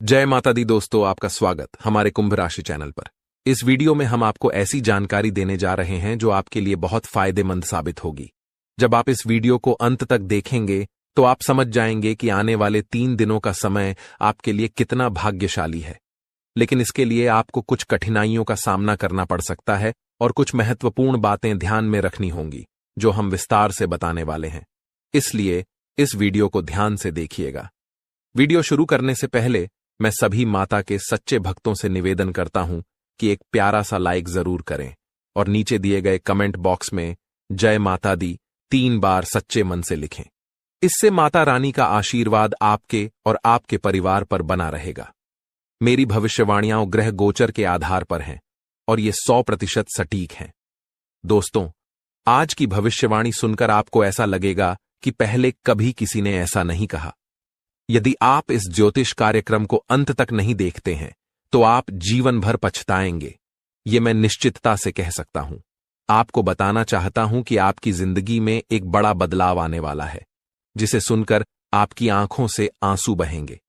जय माता दी दोस्तों, आपका स्वागत हमारे कुंभ राशि चैनल पर। इस वीडियो में हम आपको ऐसी जानकारी देने जा रहे हैं जो आपके लिए बहुत फायदेमंद साबित होगी। जब आप इस वीडियो को अंत तक देखेंगे तो आप समझ जाएंगे कि आने वाले 3 दिनों का समय आपके लिए कितना भाग्यशाली है। लेकिन इसके लिए आपको कुछ कठिनाइयों का सामना करना पड़ सकता है और कुछ महत्वपूर्ण बातें ध्यान में रखनी होंगी जो हम विस्तार से बताने वाले हैं। इसलिए इस वीडियो को ध्यान से देखिएगा। वीडियो शुरू करने से पहले मैं सभी माता के सच्चे भक्तों से निवेदन करता हूं कि एक प्यारा सा लाइक जरूर करें और नीचे दिए गए कमेंट बॉक्स में जय माता दी 3 बार सच्चे मन से लिखें। इससे माता रानी का आशीर्वाद आपके और आपके परिवार पर बना रहेगा। मेरी भविष्यवाणियां ग्रह गोचर के आधार पर हैं और ये 100% सटीक हैं। दोस्तों, आज की भविष्यवाणी सुनकर आपको ऐसा लगेगा कि पहले कभी किसी ने ऐसा नहीं कहा। यदि आप इस ज्योतिष कार्यक्रम को अंत तक नहीं देखते हैं तो आप जीवन भर पछताएंगे, ये मैं निश्चितता से कह सकता हूं। आपको बताना चाहता हूं कि आपकी जिंदगी में एक बड़ा बदलाव आने वाला है, जिसे सुनकर आपकी आंखों से आंसू बहेंगे।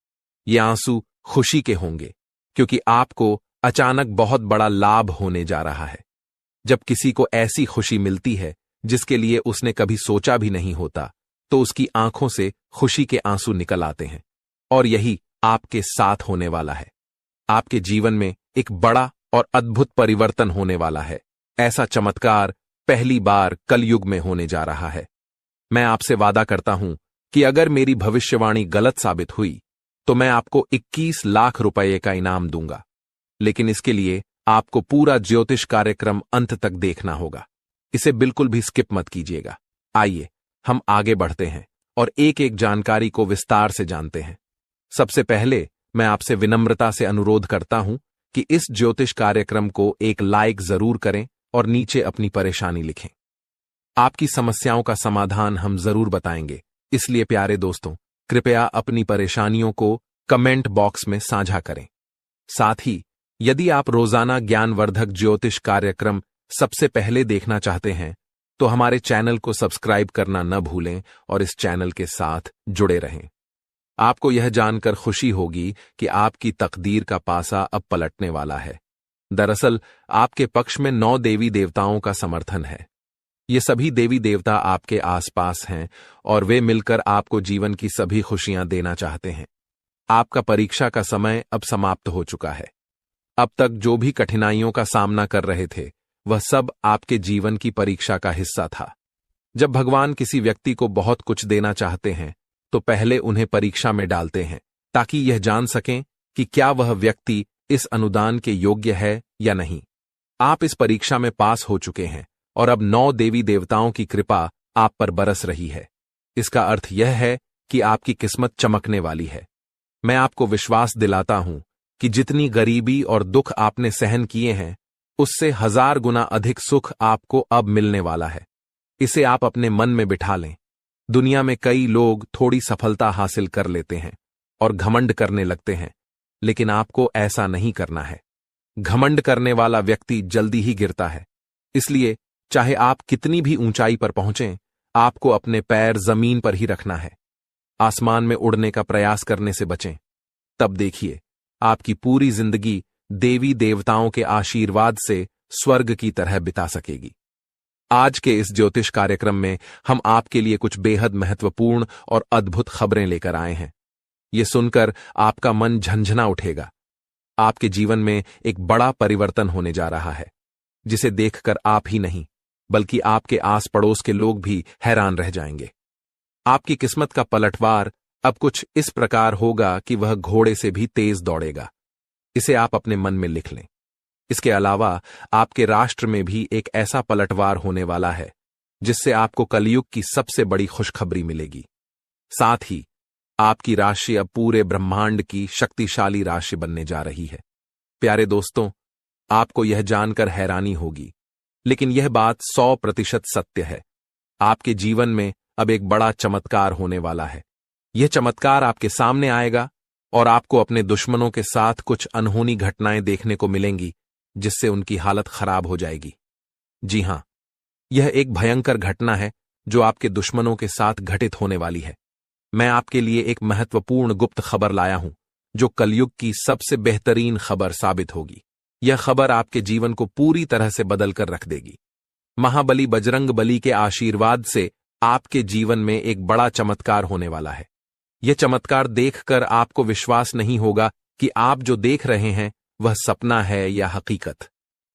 ये आंसू खुशी के होंगे क्योंकि आपको अचानक बहुत बड़ा लाभ होने जा रहा है। जब किसी को ऐसी खुशी मिलती है जिसके लिए उसने कभी सोचा भी नहीं होता, तो उसकी आंखों से खुशी के आंसू निकल आते हैं और यही आपके साथ होने वाला है। आपके जीवन में एक बड़ा और अद्भुत परिवर्तन होने वाला है। ऐसा चमत्कार पहली बार कलयुग में होने जा रहा है। मैं आपसे वादा करता हूं कि अगर मेरी भविष्यवाणी गलत साबित हुई तो मैं आपको 21 लाख रुपए का इनाम दूंगा। लेकिन इसके लिए आपको पूरा ज्योतिष कार्यक्रम अंत तक देखना होगा। इसे बिल्कुल भी स्किप मत कीजिएगा। आइए हम आगे बढ़ते हैं और एक एक जानकारी को विस्तार से जानते हैं। सबसे पहले मैं आपसे विनम्रता से अनुरोध करता हूं कि इस ज्योतिष कार्यक्रम को एक लाइक जरूर करें और नीचे अपनी परेशानी लिखें। आपकी समस्याओं का समाधान हम जरूर बताएंगे, इसलिए प्यारे दोस्तों, कृपया अपनी परेशानियों को कमेंट बॉक्स में साझा करें। साथ ही यदि आप रोजाना ज्ञानवर्धक ज्योतिष कार्यक्रम सबसे पहले देखना चाहते हैं तो हमारे चैनल को सब्सक्राइब करना न भूलें और इस चैनल के साथ जुड़े रहें। आपको यह जानकर खुशी होगी कि आपकी तकदीर का पासा अब पलटने वाला है। दरअसल आपके पक्ष में 9 देवी देवताओं का समर्थन है। ये सभी देवी देवता आपके आसपास हैं और वे मिलकर आपको जीवन की सभी खुशियां देना चाहते हैं। आपका परीक्षा का समय अब समाप्त हो चुका है। अब तक जो भी कठिनाइयों का सामना कर रहे थे वह सब आपके जीवन की परीक्षा का हिस्सा था। जब भगवान किसी व्यक्ति को बहुत कुछ देना चाहते हैं तो पहले उन्हें परीक्षा में डालते हैं ताकि यह जान सकें कि क्या वह व्यक्ति इस अनुदान के योग्य है या नहीं। आप इस परीक्षा में पास हो चुके हैं और अब 9 देवी देवताओं की कृपा आप पर बरस रही है। इसका अर्थ यह है कि आपकी किस्मत चमकने वाली है। मैं आपको विश्वास दिलाता हूं कि जितनी गरीबी और दुख आपने सहन किए हैं उससे 1000 गुना अधिक सुख आपको अब मिलने वाला है। इसे आप अपने मन में बिठा लें। दुनिया में कई लोग थोड़ी सफलता हासिल कर लेते हैं और घमंड करने लगते हैं, लेकिन आपको ऐसा नहीं करना है। घमंड करने वाला व्यक्ति जल्दी ही गिरता है। इसलिए चाहे आप कितनी भी ऊंचाई पर पहुंचें, आपको अपने पैर जमीन पर ही रखना है। आसमान में उड़ने का प्रयास करने से बचें। तब देखिए आपकी पूरी जिंदगी देवी देवताओं के आशीर्वाद से स्वर्ग की तरह बिता सकेगी। आज के इस ज्योतिष कार्यक्रम में हम आपके लिए कुछ बेहद महत्वपूर्ण और अद्भुत खबरें लेकर आए हैं। ये सुनकर आपका मन झंझना उठेगा। आपके जीवन में एक बड़ा परिवर्तन होने जा रहा है, जिसे देखकर आप ही नहीं बल्कि आपके आस पड़ोस के लोग भी हैरान रह जाएंगे। आपकी किस्मत का पलटवार अब कुछ इस प्रकार होगा कि वह घोड़े से भी तेज दौड़ेगा। इसे आप अपने मन में लिख लें। इसके अलावा आपके राष्ट्र में भी एक ऐसा पलटवार होने वाला है जिससे आपको कलयुग की सबसे बड़ी खुशखबरी मिलेगी। साथ ही आपकी राशि अब पूरे ब्रह्मांड की शक्तिशाली राशि बनने जा रही है। प्यारे दोस्तों, आपको यह जानकर हैरानी होगी, लेकिन यह बात 100% सत्य है। आपके जीवन में अब एक बड़ा चमत्कार होने वाला है। यह चमत्कार आपके सामने आएगा और आपको अपने दुश्मनों के साथ कुछ अनहोनी घटनाएं देखने को मिलेंगी जिससे उनकी हालत खराब हो जाएगी। जी हां, यह एक भयंकर घटना है जो आपके दुश्मनों के साथ घटित होने वाली है। मैं आपके लिए एक महत्वपूर्ण गुप्त खबर लाया हूं जो कलयुग की सबसे बेहतरीन खबर साबित होगी। यह खबर आपके जीवन को पूरी तरह से बदल कर रख देगी। महाबली बजरंग बली के आशीर्वाद से आपके जीवन में एक बड़ा चमत्कार होने वाला है। यह चमत्कार देखकर आपको विश्वास नहीं होगा कि आप जो देख रहे हैं वह सपना है या हकीकत।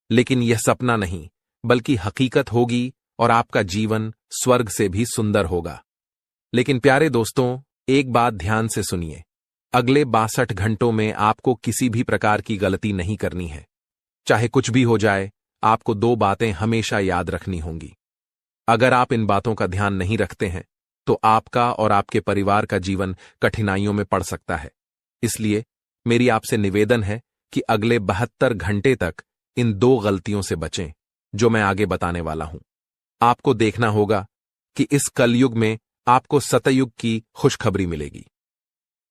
लेकिन यह सपना नहीं, बल्कि हकीकत होगी और आपका जीवन स्वर्ग से भी सुंदर होगा। लेकिन प्यारे दोस्तों, एक बात ध्यान से सुनिए। अगले 62 घंटों में आपको किसी भी प्रकार की गलती नहीं करनी है। चाहे कुछ भी हो जाए, आपको 2 बातें हमेशा याद रखनी होंगी। अगर आप इन बातों का ध्यान नहीं रखते हैं तो आपका और आपके परिवार का जीवन कठिनाइयों में पड़ सकता है। इसलिए मेरी आपसे निवेदन है कि अगले 72 घंटे तक इन 2 गलतियों से बचें जो मैं आगे बताने वाला हूं। आपको देखना होगा कि इस कलयुग में आपको सतयुग की खुशखबरी मिलेगी।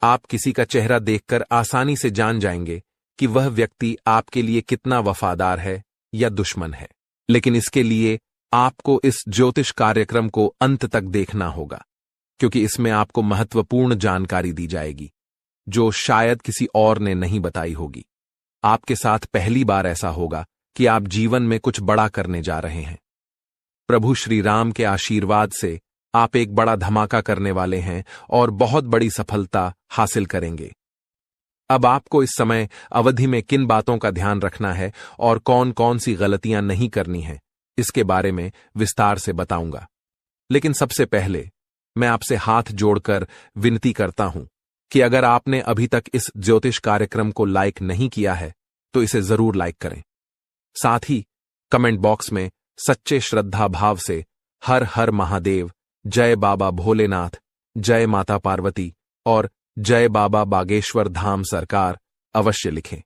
आप किसी का चेहरा देखकर आसानी से जान जाएंगे कि वह व्यक्ति आपके लिए कितना वफादार है या दुश्मन है। लेकिन इसके लिए आपको इस ज्योतिष कार्यक्रम को अंत तक देखना होगा, क्योंकि इसमें आपको महत्वपूर्ण जानकारी दी जाएगी जो शायद किसी और ने नहीं बताई होगी। आपके साथ पहली बार ऐसा होगा कि आप जीवन में कुछ बड़ा करने जा रहे हैं। प्रभु श्री राम के आशीर्वाद से आप एक बड़ा धमाका करने वाले हैं और बहुत बड़ी सफलता हासिल करेंगे। अब आपको इस समय अवधि में किन बातों का ध्यान रखना है और कौन कौन सी गलतियां नहीं करनी है, इसके बारे में विस्तार से बताऊंगा। लेकिन सबसे पहले मैं आपसे हाथ जोड़कर विनती करता हूं कि अगर आपने अभी तक इस ज्योतिष कार्यक्रम को लाइक नहीं किया है तो इसे जरूर लाइक करें। साथ ही कमेंट बॉक्स में सच्चे श्रद्धा भाव से हर हर महादेव, जय बाबा भोलेनाथ, जय माता पार्वती और जय बाबा बागेश्वर धाम सरकार अवश्य लिखें।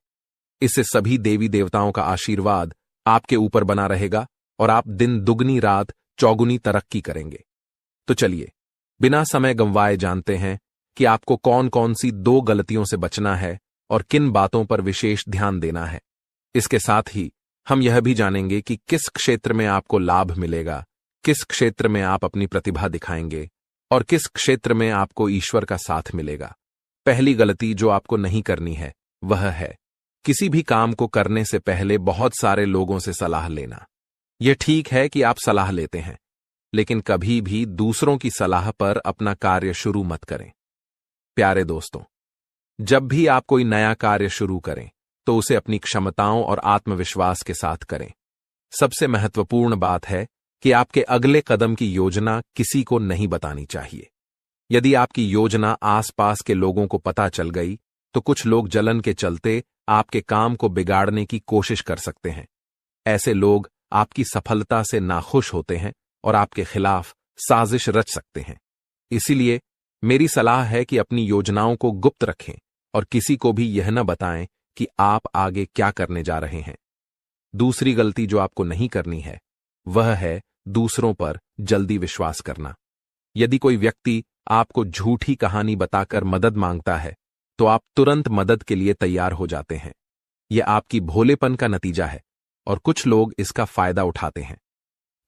इससे सभी देवी देवताओं का आशीर्वाद आपके ऊपर बना रहेगा और आप दिन दुगनी रात चौगुनी तरक्की करेंगे। तो चलिए बिना समय गंवाए जानते हैं कि आपको कौन कौन सी 2 गलतियों से बचना है और किन बातों पर विशेष ध्यान देना है। इसके साथ ही हम यह भी जानेंगे कि किस क्षेत्र में आपको लाभ मिलेगा, किस क्षेत्र में आप अपनी प्रतिभा दिखाएंगे और किस क्षेत्र में आपको ईश्वर का साथ मिलेगा। पहली गलती जो आपको नहीं करनी है वह है किसी भी काम को करने से पहले बहुत सारे लोगों से सलाह लेना। यह ठीक है कि आप सलाह लेते हैं, लेकिन कभी भी दूसरों की सलाह पर अपना कार्य शुरू मत करें। प्यारे दोस्तों, जब भी आप कोई नया कार्य शुरू करें तो उसे अपनी क्षमताओं और आत्मविश्वास के साथ करें। सबसे महत्वपूर्ण बात है कि आपके अगले कदम की योजना किसी को नहीं बतानी चाहिए। यदि आपकी योजना आसपास के लोगों को पता चल गई तो कुछ लोग जलन के चलते आपके काम को बिगाड़ने की कोशिश कर सकते हैं। ऐसे लोग आपकी सफलता से नाखुश होते हैं और आपके खिलाफ साजिश रच सकते हैं। इसीलिए मेरी सलाह है कि अपनी योजनाओं को गुप्त रखें और किसी को भी यह न बताएं कि आप आगे क्या करने जा रहे हैं। दूसरी गलती जो आपको नहीं करनी है वह है दूसरों पर जल्दी विश्वास करना। यदि कोई व्यक्ति आपको झूठी कहानी बताकर मदद मांगता है तो आप तुरंत मदद के लिए तैयार हो जाते हैं। यह आपकी भोलेपन का नतीजा है और कुछ लोग इसका फायदा उठाते हैं।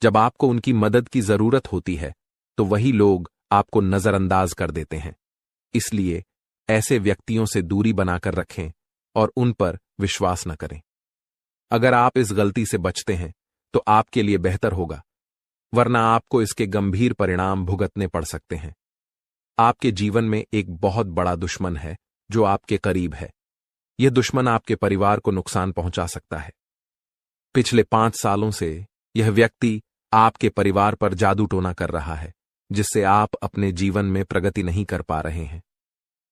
जब आपको उनकी मदद की जरूरत होती है तो वही लोग आपको नजरअंदाज कर देते हैं। इसलिए ऐसे व्यक्तियों से दूरी बनाकर रखें और उन पर विश्वास न करें। अगर आप इस गलती से बचते हैं तो आपके लिए बेहतर होगा, वरना आपको इसके गंभीर परिणाम भुगतने पड़ सकते हैं। आपके जीवन में एक बहुत बड़ा दुश्मन है जो आपके करीब है। यह दुश्मन आपके परिवार को नुकसान पहुंचा सकता है। पिछले 5 सालों से यह व्यक्ति आपके परिवार पर जादू टोना कर रहा है, जिससे आप अपने जीवन में प्रगति नहीं कर पा रहे हैं।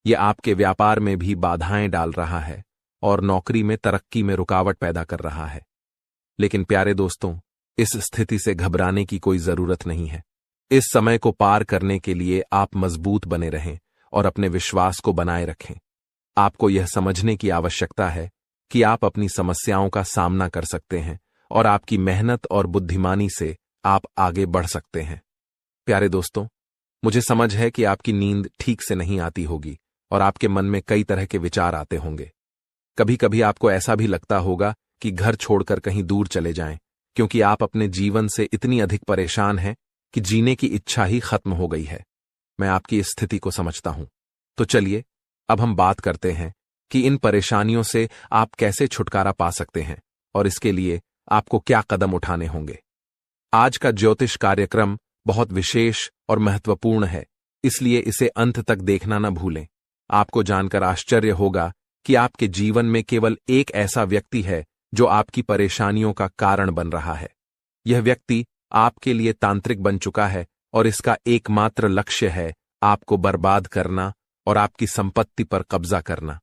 यह आपके व्यापार में भी बाधाएं डाल रहा है और नौकरी में तरक्की में रुकावट पैदा कर रहा है। लेकिन प्यारे दोस्तों, इस स्थिति से घबराने की कोई जरूरत नहीं है। इस समय को पार करने के लिए आप मजबूत बने रहें और अपने विश्वास को बनाए रखें। आपको यह समझने की आवश्यकता है कि आप अपनी समस्याओं का सामना कर सकते हैं और आपकी मेहनत और बुद्धिमानी से आप आगे बढ़ सकते हैं। प्यारे दोस्तों, मुझे समझ है कि आपकी नींद ठीक से नहीं आती होगी और आपके मन में कई तरह के विचार आते होंगे। कभी कभी आपको ऐसा भी लगता होगा कि घर छोड़कर कहीं दूर चले जाएं, क्योंकि आप अपने जीवन से इतनी अधिक परेशान हैं कि जीने की इच्छा ही खत्म हो गई है। मैं आपकी इस स्थिति को समझता हूं। तो चलिए अब हम बात करते हैं कि इन परेशानियों से आप कैसे छुटकारा पा सकते हैं और इसके लिए आपको क्या कदम उठाने होंगे। आज का ज्योतिष कार्यक्रम बहुत विशेष और महत्वपूर्ण है, इसलिए इसे अंत तक देखना न भूलें। आपको जानकर आश्चर्य होगा कि आपके जीवन में केवल एक ऐसा व्यक्ति है जो आपकी परेशानियों का कारण बन रहा है। यह व्यक्ति आपके लिए तांत्रिक बन चुका है और इसका एकमात्र लक्ष्य है आपको बर्बाद करना और आपकी संपत्ति पर कब्जा करना।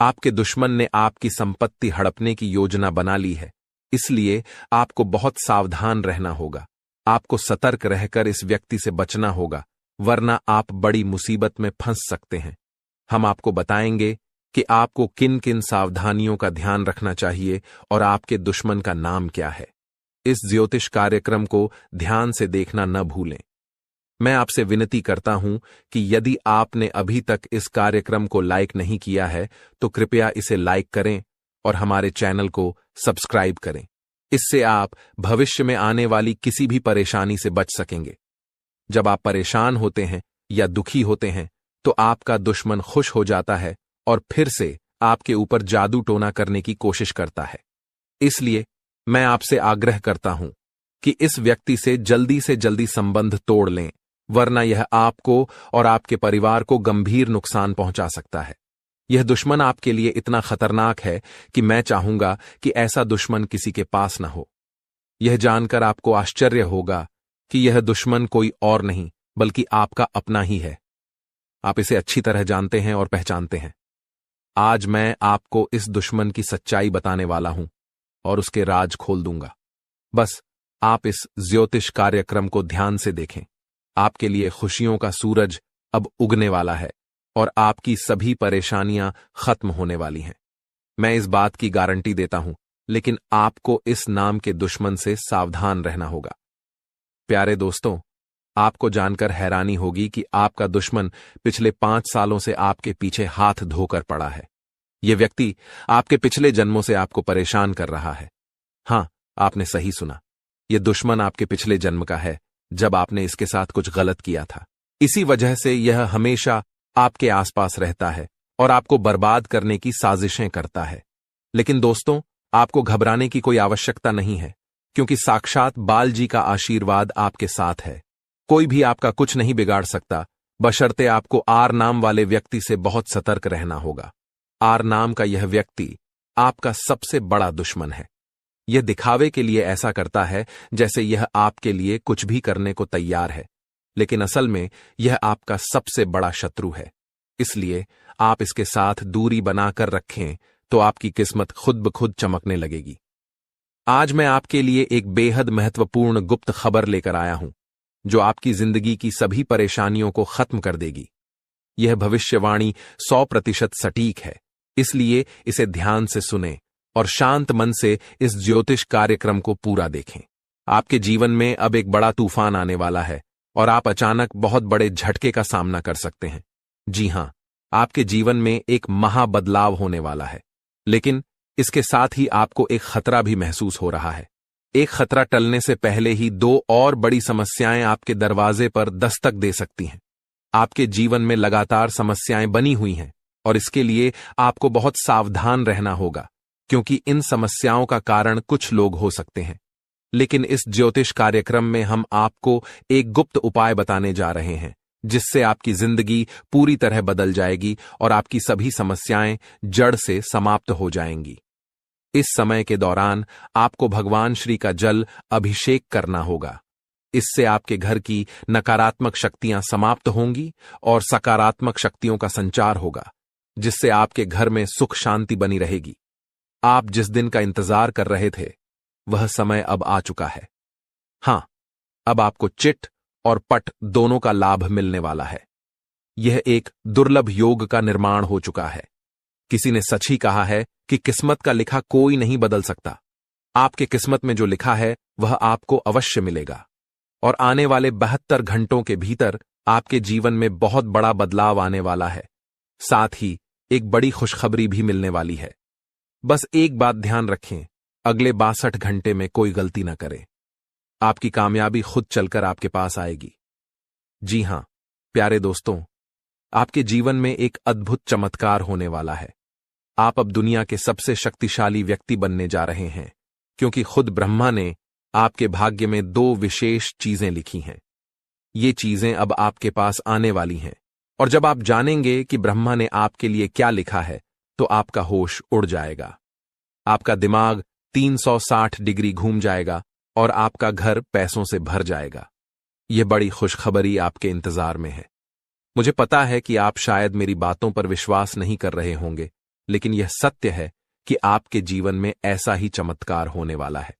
आपके दुश्मन ने आपकी संपत्ति हड़पने की योजना बना ली है, इसलिए आपको बहुत सावधान रहना होगा। आपको सतर्क रहकर इस व्यक्ति से बचना होगा, वरना आप बड़ी मुसीबत में फंस सकते हैं। हम आपको बताएंगे कि आपको किन किन सावधानियों का ध्यान रखना चाहिए और आपके दुश्मन का नाम क्या है। इस ज्योतिष कार्यक्रम को ध्यान से देखना न भूलें। मैं आपसे विनती करता हूं कि यदि आपने अभी तक इस कार्यक्रम को लाइक नहीं किया है तो कृपया इसे लाइक करें और हमारे चैनल को सब्सक्राइब करें। इससे आप भविष्य में आने वाली किसी भी परेशानी से बच सकेंगे। जब आप परेशान होते हैं या दुखी होते हैं तो आपका दुश्मन खुश हो जाता है और फिर से आपके ऊपर जादू टोना करने की कोशिश करता है। इसलिए मैं आपसे आग्रह करता हूं कि इस व्यक्ति से जल्दी संबंध तोड़ लें, वरना यह आपको और आपके परिवार को गंभीर नुकसान पहुंचा सकता है। यह दुश्मन आपके लिए इतना खतरनाक है कि मैं चाहूंगा कि ऐसा दुश्मन किसी के पास न हो। यह जानकर आपको आश्चर्य होगा कि यह दुश्मन कोई और नहीं बल्कि आपका अपना ही है। आप इसे अच्छी तरह जानते हैं और पहचानते हैं। आज मैं आपको इस दुश्मन की सच्चाई बताने वाला हूं और उसके राज खोल दूंगा। बस आप इस ज्योतिष कार्यक्रम को ध्यान से देखें। आपके लिए खुशियों का सूरज अब उगने वाला है और आपकी सभी परेशानियां खत्म होने वाली हैं। मैं इस बात की गारंटी देता हूं, लेकिन आपको इस नाम के दुश्मन से सावधान रहना होगा। प्यारे दोस्तों, आपको जानकर हैरानी होगी कि आपका दुश्मन पिछले 5 सालों से आपके पीछे हाथ धोकर पड़ा है। यह व्यक्ति आपके पिछले जन्मों से आपको परेशान कर रहा है। हां, आपने सही सुना। यह दुश्मन आपके पिछले जन्म का है, जब आपने इसके साथ कुछ गलत किया था। इसी वजह से यह हमेशा आपके आसपास रहता है और आपको बर्बाद करने की साजिशें करता है। लेकिन दोस्तों, आपको घबराने की कोई आवश्यकता नहीं है, क्योंकि साक्षात बाल जी का आशीर्वाद आपके साथ है। कोई भी आपका कुछ नहीं बिगाड़ सकता, बशर्ते आपको आर नाम वाले व्यक्ति से बहुत सतर्क रहना होगा। आर नाम का यह व्यक्ति आपका सबसे बड़ा दुश्मन है। यह दिखावे के लिए ऐसा करता है जैसे यह आपके लिए कुछ भी करने को तैयार है, लेकिन असल में यह आपका सबसे बड़ा शत्रु है। इसलिए आप इसके साथ दूरी बनाकर रखें तो आपकी किस्मत खुद ब खुद चमकने लगेगी। आज मैं आपके लिए एक बेहद महत्वपूर्ण गुप्त खबर लेकर आया हूं, जो आपकी जिंदगी की सभी परेशानियों को खत्म कर देगी। यह भविष्यवाणी 100% सटीक है, इसलिए इसे ध्यान से सुनें और शांत मन से इस ज्योतिष कार्यक्रम को पूरा देखें। आपके जीवन में अब एक बड़ा तूफान आने वाला है और आप अचानक बहुत बड़े झटके का सामना कर सकते हैं। जी हां, आपके जीवन में एक महाबदलाव होने वाला है, लेकिन इसके साथ ही आपको एक खतरा भी महसूस हो रहा है। एक खतरा टलने से पहले ही 2 और बड़ी समस्याएं आपके दरवाजे पर दस्तक दे सकती हैं। आपके जीवन में लगातार समस्याएं बनी हुई हैं और इसके लिए आपको बहुत सावधान रहना होगा, क्योंकि इन समस्याओं का कारण कुछ लोग हो सकते हैं। लेकिन इस ज्योतिष कार्यक्रम में हम आपको एक गुप्त उपाय बताने जा रहे हैं, जिससे आपकी जिंदगी पूरी तरह बदल जाएगी और आपकी सभी समस्याएं जड़ से समाप्त हो जाएंगी। इस समय के दौरान आपको भगवान श्री का जल अभिषेक करना होगा। इससे आपके घर की नकारात्मक शक्तियां समाप्त होंगी और सकारात्मक शक्तियों का संचार होगा, जिससे आपके घर में सुख शांति बनी रहेगी। आप जिस दिन का इंतजार कर रहे थे, वह समय अब आ चुका है। हां, अब आपको चिट और पट दोनों का लाभ मिलने वाला है। यह एक दुर्लभ योग का निर्माण हो चुका है। किसी ने सच ही कहा है कि किस्मत का लिखा कोई नहीं बदल सकता। आपके किस्मत में जो लिखा है वह आपको अवश्य मिलेगा और आने वाले 72 घंटों के भीतर आपके जीवन में बहुत बड़ा बदलाव आने वाला है। साथ ही एक बड़ी खुशखबरी भी मिलने वाली है। बस एक बात ध्यान रखें, अगले 62 घंटे में कोई गलती न करें। आपकी कामयाबी खुद चलकर आपके पास आएगी। जी हां, प्यारे दोस्तों, आपके जीवन में एक अद्भुत चमत्कार होने वाला है। आप अब दुनिया के सबसे शक्तिशाली व्यक्ति बनने जा रहे हैं, क्योंकि खुद ब्रह्मा ने आपके भाग्य में 2 विशेष चीजें लिखी हैं। ये चीजें अब आपके पास आने वाली हैं, और जब आप जानेंगे कि ब्रह्मा ने आपके लिए क्या लिखा है, तो आपका होश उड़ जाएगा। आपका दिमाग 360 डिग्री घूम जाएगा और आपका घर पैसों से भर जाएगा। यह बड़ी खुशखबरी आपके इंतजार में है। मुझे पता है कि आप शायद मेरी बातों पर विश्वास नहीं कर रहे होंगे, लेकिन यह सत्य है कि आपके जीवन में ऐसा ही चमत्कार होने वाला है,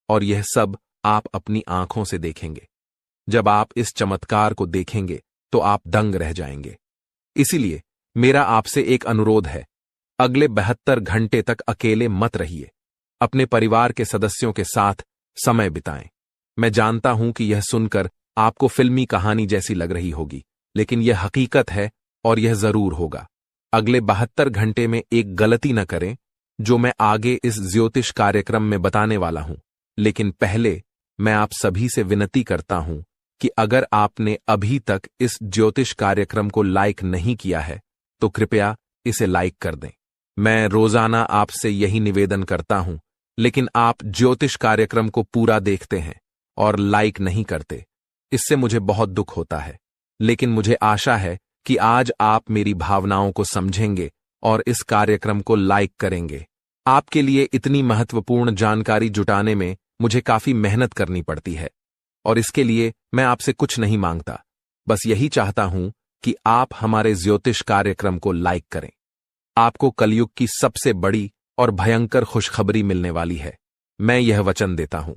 और यह सब आप अपनी आंखों से देखेंगे। जब आप इस चमत्कार को देखेंगे तो आप दंग रह जाएंगे। इसीलिए मेरा आपसे एक अनुरोध है, अगले 72 घंटे तक अकेले मत रहिए। अपने परिवार के सदस्यों के साथ समय बिताएं। मैं जानता हूं कि यह सुनकर आपको फिल्मी कहानी जैसी लग रही होगी, लेकिन यह हकीकत है और यह जरूर होगा। अगले 72 घंटे में एक गलती न करें, जो मैं आगे इस ज्योतिष कार्यक्रम में बताने वाला हूं। लेकिन पहले मैं आप सभी से विनती करता हूं कि अगर आपने अभी तक इस ज्योतिष कार्यक्रम को लाइक नहीं किया है, तो कृपया इसे लाइक कर दें। मैं रोजाना आपसे यही निवेदन करता हूं, लेकिन आप ज्योतिष कार्यक्रम को पूरा देखते हैं और लाइक नहीं करते। इससे मुझे बहुत दुख होता है, लेकिन मुझे आशा है कि आज आप मेरी भावनाओं को समझेंगे और इस कार्यक्रम को लाइक करेंगे। आपके लिए इतनी महत्वपूर्ण जानकारी जुटाने में मुझे काफी मेहनत करनी पड़ती है, और इसके लिए मैं आपसे कुछ नहीं मांगता, बस यही चाहता हूं कि आप हमारे ज्योतिष कार्यक्रम को लाइक करें। आपको कलयुग की सबसे बड़ी और भयंकर खुशखबरी मिलने वाली है। मैं यह वचन देता हूं।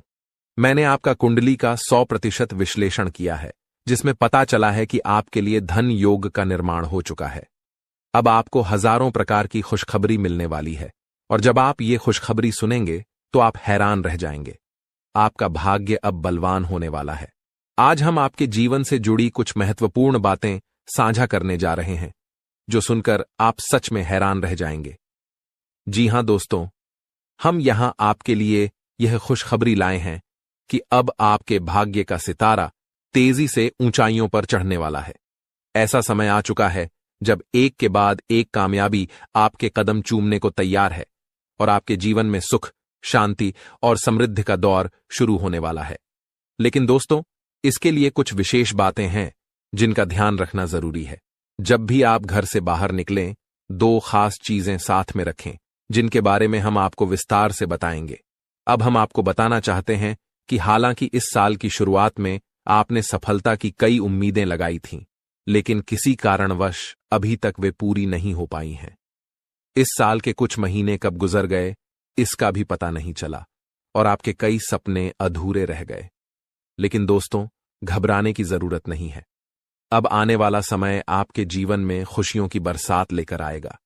मैंने आपका कुंडली का 100% विश्लेषण किया है, जिसमें पता चला है कि आपके लिए धन योग का निर्माण हो चुका है। अब आपको हजारों प्रकार की खुशखबरी मिलने वाली है, और जब आप ये खुशखबरी सुनेंगे तो आप हैरान रह जाएंगे। आपका भाग्य अब बलवान होने वाला है। आज हम आपके जीवन से जुड़ी कुछ महत्वपूर्ण बातें साझा करने जा रहे हैं, जो सुनकर आप सच में हैरान रह जाएंगे। जी हां दोस्तों, हम यहां आपके लिए यह खुशखबरी लाए हैं कि अब आपके भाग्य का सितारा तेजी से ऊंचाइयों पर चढ़ने वाला है। ऐसा समय आ चुका है जब एक के बाद एक कामयाबी आपके कदम चूमने को तैयार है, और आपके जीवन में सुख, शांति और समृद्धि का दौर शुरू होने वाला है। लेकिन दोस्तों, इसके लिए कुछ विशेष बातें हैं जिनका ध्यान रखना जरूरी है। जब भी आप घर से बाहर निकलें, 2 खास चीजें साथ में रखें, जिनके बारे में हम आपको विस्तार से बताएंगे। अब हम आपको बताना चाहते हैं कि हालांकि इस साल की शुरुआत में आपने सफलता की कई उम्मीदें लगाई थीं, लेकिन किसी कारणवश अभी तक वे पूरी नहीं हो पाई हैं। इस साल के कुछ महीने कब गुजर गए, इसका भी पता नहीं चला, और आपके कई सपने अधूरे रह गए। लेकिन दोस्तों, घबराने की जरूरत नहीं है। अब आने वाला समय आपके जीवन में खुशियों की बरसात लेकर आएगा।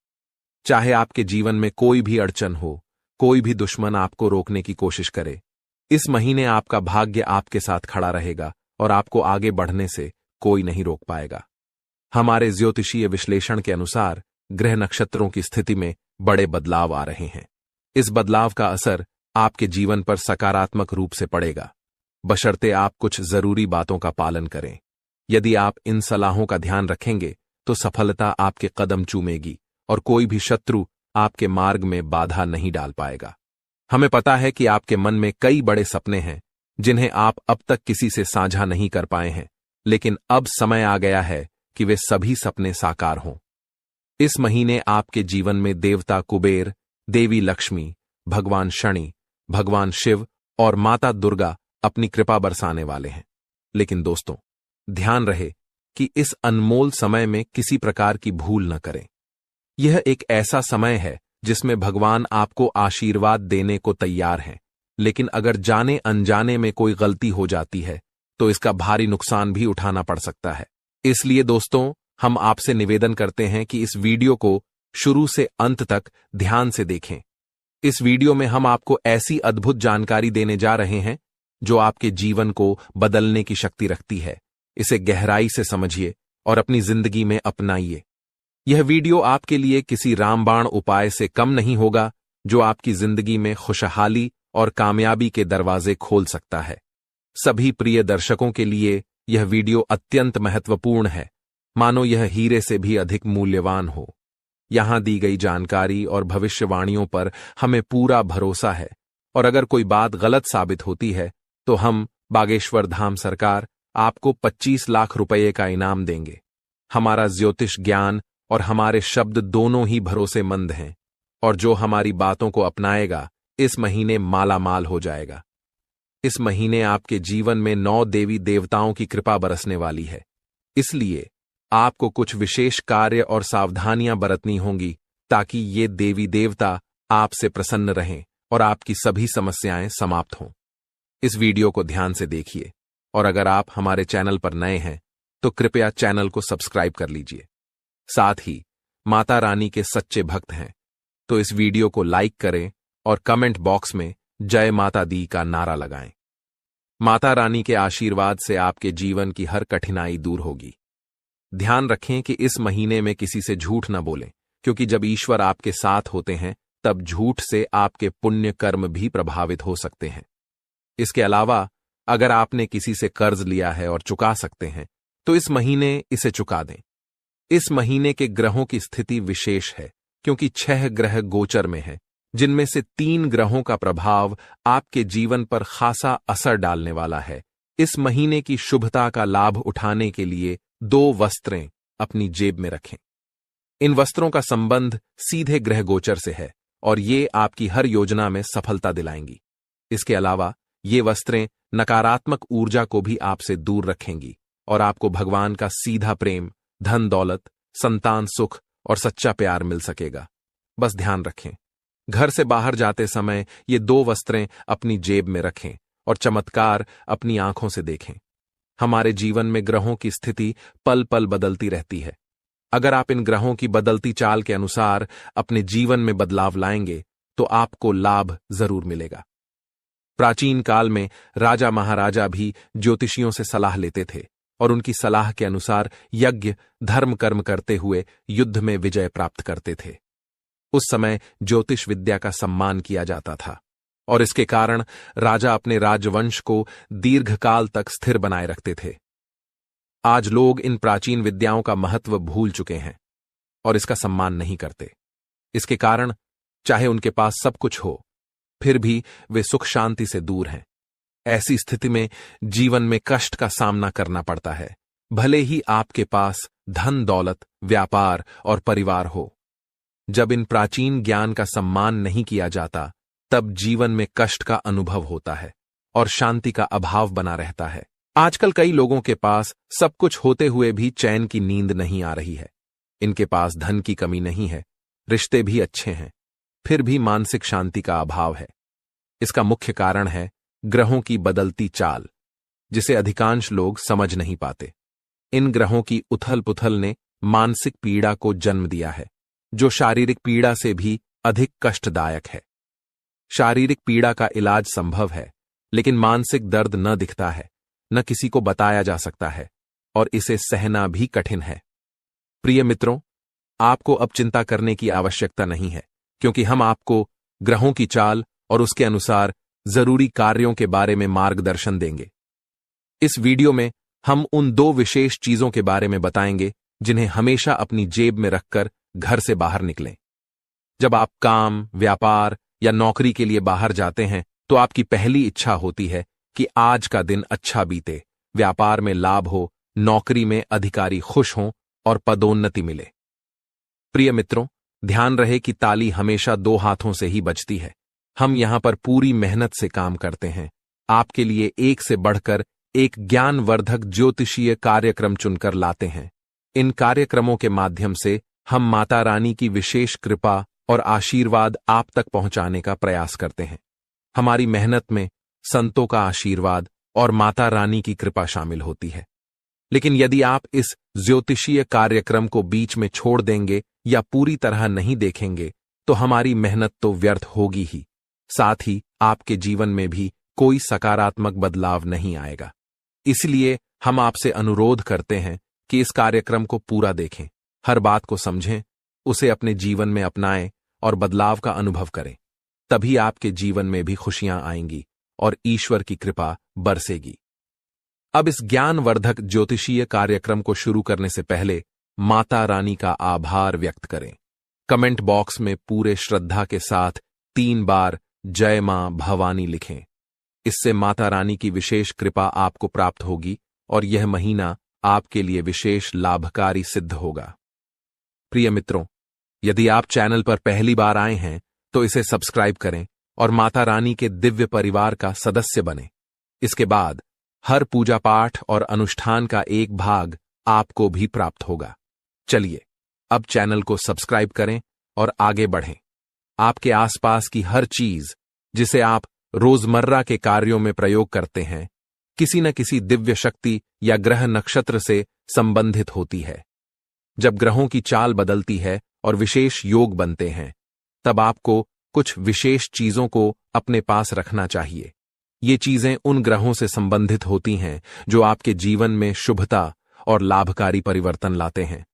चाहे आपके जीवन में कोई भी अड़चन हो, कोई भी दुश्मन आपको रोकने की कोशिश करे, इस महीने आपका भाग्य आपके साथ खड़ा रहेगा और आपको आगे बढ़ने से कोई नहीं रोक पाएगा। हमारे ज्योतिषीय विश्लेषण के अनुसार ग्रह नक्षत्रों की स्थिति में बड़े बदलाव आ रहे हैं। इस बदलाव का असर आपके जीवन पर सकारात्मक रूप से पड़ेगा, बशर्ते आप कुछ जरूरी बातों का पालन करें। यदि आप इन सलाहों का ध्यान रखेंगे तो सफलता आपके कदम चूमेगी और कोई भी शत्रु आपके मार्ग में बाधा नहीं डाल पाएगा। हमें पता है कि आपके मन में कई बड़े सपने हैं जिन्हें आप अब तक किसी से साझा नहीं कर पाए हैं, लेकिन अब समय आ गया है कि वे सभी सपने साकार हों। इस महीने आपके जीवन में देवता कुबेर, देवी लक्ष्मी, भगवान शनि, भगवान शिव और माता दुर्गा अपनी कृपा बरसाने वाले हैं। लेकिन दोस्तों, ध्यान रहे कि इस अनमोल समय में किसी प्रकार की भूल न करें। यह एक ऐसा समय है जिसमें भगवान आपको आशीर्वाद देने को तैयार हैं, लेकिन अगर जाने अनजाने में कोई गलती हो जाती है तो इसका भारी नुकसान भी उठाना पड़ सकता है। इसलिए दोस्तों, हम आपसे निवेदन करते हैं कि इस वीडियो को शुरू से अंत तक ध्यान से देखें। इस वीडियो में हम आपको ऐसी अद्भुत जानकारी देने जा रहे हैं जो आपके जीवन को बदलने की शक्ति रखती है। इसे गहराई से समझिए और अपनी जिंदगी में अपनाइए। यह वीडियो आपके लिए किसी रामबाण उपाय से कम नहीं होगा, जो आपकी जिंदगी में खुशहाली और कामयाबी के दरवाजे खोल सकता है। सभी प्रिय दर्शकों के लिए यह वीडियो अत्यंत महत्वपूर्ण है, मानो यह हीरे से भी अधिक मूल्यवान हो। यहां दी गई जानकारी और भविष्यवाणियों पर हमें पूरा भरोसा है, और अगर कोई बात गलत साबित होती है तो हम बागेश्वर धाम सरकार आपको 25 लाख रुपये का इनाम देंगे। हमारा ज्योतिष ज्ञान और हमारे शब्द दोनों ही भरोसेमंद हैं, और जो हमारी बातों को अपनाएगा इस महीने मालामाल हो जाएगा। इस महीने आपके जीवन में 9 देवी देवताओं की कृपा बरसने वाली है, इसलिए आपको कुछ विशेष कार्य और सावधानियां बरतनी होंगी ताकि ये देवी देवता आपसे प्रसन्न रहें और आपकी सभी समस्याएं समाप्त हों। इस वीडियो को ध्यान से देखिए, और अगर आप हमारे चैनल पर नए हैं तो कृपया चैनल को सब्सक्राइब कर लीजिए। साथ ही माता रानी के सच्चे भक्त हैं तो इस वीडियो को लाइक करें और कमेंट बॉक्स में जय माता दी का नारा लगाएं। माता रानी के आशीर्वाद से आपके जीवन की हर कठिनाई दूर होगी। ध्यान रखें कि इस महीने में किसी से झूठ न बोलें, क्योंकि जब ईश्वर आपके साथ होते हैं तब झूठ से आपके पुण्य कर्म भी प्रभावित हो सकते हैं। इसके अलावा अगर आपने किसी से कर्ज लिया है और चुका सकते हैं तो इस महीने इसे चुका दें। इस महीने के ग्रहों की स्थिति विशेष है, क्योंकि 6 ग्रह गोचर में हैं, जिनमें से 3 ग्रहों का प्रभाव आपके जीवन पर खासा असर डालने वाला है। इस महीने की शुभता का लाभ उठाने के लिए 2 वस्त्रें अपनी जेब में रखें। इन वस्त्रों का संबंध सीधे ग्रह गोचर से है और ये आपकी हर योजना में सफलता दिलाएंगी। इसके अलावा ये वस्त्रें नकारात्मक ऊर्जा को भी आपसे दूर रखेंगी और आपको भगवान का सीधा प्रेम, धन दौलत, संतान सुख और सच्चा प्यार मिल सकेगा। बस ध्यान रखें, घर से बाहर जाते समय ये 2 वस्त्रें अपनी जेब में रखें और चमत्कार अपनी आंखों से देखें। हमारे जीवन में ग्रहों की स्थिति पल पल बदलती रहती है। अगर आप इन ग्रहों की बदलती चाल के अनुसार अपने जीवन में बदलाव लाएंगे तो आपको लाभ जरूर मिलेगा। प्राचीन काल में राजा महाराजा भी ज्योतिषियों से सलाह लेते थे और उनकी सलाह के अनुसार यज्ञ धर्म कर्म करते हुए युद्ध में विजय प्राप्त करते थे। उस समय ज्योतिष विद्या का सम्मान किया जाता था और इसके कारण राजा अपने राजवंश को दीर्घकाल तक स्थिर बनाए रखते थे। आज लोग इन प्राचीन विद्याओं का महत्व भूल चुके हैं और इसका सम्मान नहीं करते। इसके कारण चाहे उनके पास सब कुछ हो, फिर भी वे सुख शांति से दूर हैं। ऐसी स्थिति में जीवन में कष्ट का सामना करना पड़ता है, भले ही आपके पास धन दौलत, व्यापार और परिवार हो। जब इन प्राचीन ज्ञान का सम्मान नहीं किया जाता तब जीवन में कष्ट का अनुभव होता है और शांति का अभाव बना रहता है। आजकल कई लोगों के पास सब कुछ होते हुए भी चैन की नींद नहीं आ रही है। इनके पास धन की कमी नहीं है, रिश्ते भी अच्छे हैं, फिर भी मानसिक शांति का अभाव है। इसका मुख्य कारण है ग्रहों की बदलती चाल, जिसे अधिकांश लोग समझ नहीं पाते। इन ग्रहों की उथल पुथल ने मानसिक पीड़ा को जन्म दिया है, जो शारीरिक पीड़ा से भी अधिक कष्टदायक है। शारीरिक पीड़ा का इलाज संभव है, लेकिन मानसिक दर्द न दिखता है, न किसी को बताया जा सकता है और इसे सहना भी कठिन है। प्रिय मित्रों, आपको अब चिंता करने की आवश्यकता नहीं है, क्योंकि हम आपको ग्रहों की चाल और उसके अनुसार जरूरी कार्यों के बारे में मार्गदर्शन देंगे। इस वीडियो में हम उन 2 विशेष चीजों के बारे में बताएंगे जिन्हें हमेशा अपनी जेब में रखकर घर से बाहर निकलें। जब आप काम, व्यापार या नौकरी के लिए बाहर जाते हैं तो आपकी पहली इच्छा होती है कि आज का दिन अच्छा बीते, व्यापार में लाभ हो, नौकरी में अधिकारी खुश हों और पदोन्नति मिले। प्रिय मित्रों, ध्यान रहे कि ताली हमेशा 2 हाथों से ही बजती है। हम यहां पर पूरी मेहनत से काम करते हैं, आपके लिए एक से बढ़कर एक ज्ञानवर्धक ज्योतिषीय कार्यक्रम चुनकर लाते हैं। इन कार्यक्रमों के माध्यम से हम माता रानी की विशेष कृपा और आशीर्वाद आप तक पहुंचाने का प्रयास करते हैं। हमारी मेहनत में संतों का आशीर्वाद और माता रानी की कृपा शामिल होती है। लेकिन यदि आप इस ज्योतिषीय कार्यक्रम को बीच में छोड़ देंगे या पूरी तरह नहीं देखेंगे तो हमारी मेहनत तो व्यर्थ होगी ही, साथ ही आपके जीवन में भी कोई सकारात्मक बदलाव नहीं आएगा। इसलिए हम आपसे अनुरोध करते हैं कि इस कार्यक्रम को पूरा देखें, हर बात को समझें, उसे अपने जीवन में अपनाएं और बदलाव का अनुभव करें। तभी आपके जीवन में भी खुशियां आएंगी और ईश्वर की कृपा बरसेगी। अब इस ज्ञानवर्धक ज्योतिषीय कार्यक्रम को शुरू करने से पहले माता रानी का आभार व्यक्त करें। कमेंट बॉक्स में पूरे श्रद्धा के साथ 3 बार जय मां भवानी लिखें। इससे माता रानी की विशेष कृपा आपको प्राप्त होगी और यह महीना आपके लिए विशेष लाभकारी सिद्ध होगा। प्रिय मित्रों, यदि आप चैनल पर पहली बार आए हैं तो इसे सब्सक्राइब करें और माता रानी के दिव्य परिवार का सदस्य बनें। इसके बाद हर पूजा पाठ और अनुष्ठान का एक भाग आपको भी प्राप्त होगा। चलिए अब चैनल को सब्सक्राइब करें और आगे बढ़ें। आपके आसपास की हर चीज जिसे आप रोजमर्रा के कार्यों में प्रयोग करते हैं, किसी न किसी दिव्य शक्ति या ग्रह नक्षत्र से संबंधित होती है। जब ग्रहों की चाल बदलती है और विशेष योग बनते हैं, तब आपको कुछ विशेष चीजों को अपने पास रखना चाहिए। ये चीजें उन ग्रहों से संबंधित होती हैं जो आपके जीवन में शुभता और लाभकारी परिवर्तन लाते हैं।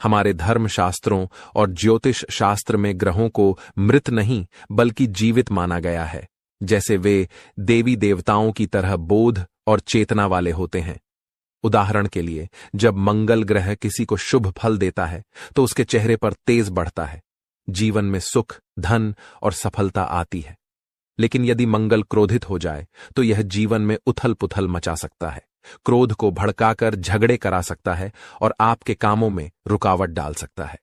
हमारे धर्मशास्त्रों और ज्योतिष शास्त्र में ग्रहों को मृत नहीं बल्कि जीवित माना गया है, जैसे वे देवी देवताओं की तरह बोध और चेतना वाले होते हैं। उदाहरण के लिए, जब मंगल ग्रह किसी को शुभ फल देता है तो उसके चेहरे पर तेज बढ़ता है, जीवन में सुख, धन और सफलता आती है। लेकिन यदि मंगल क्रोधित हो जाए तो यह जीवन में उथल पुथल मचा सकता है, क्रोध को भड़काकर झगड़े करा सकता है और आपके कामों में रुकावट डाल सकता है।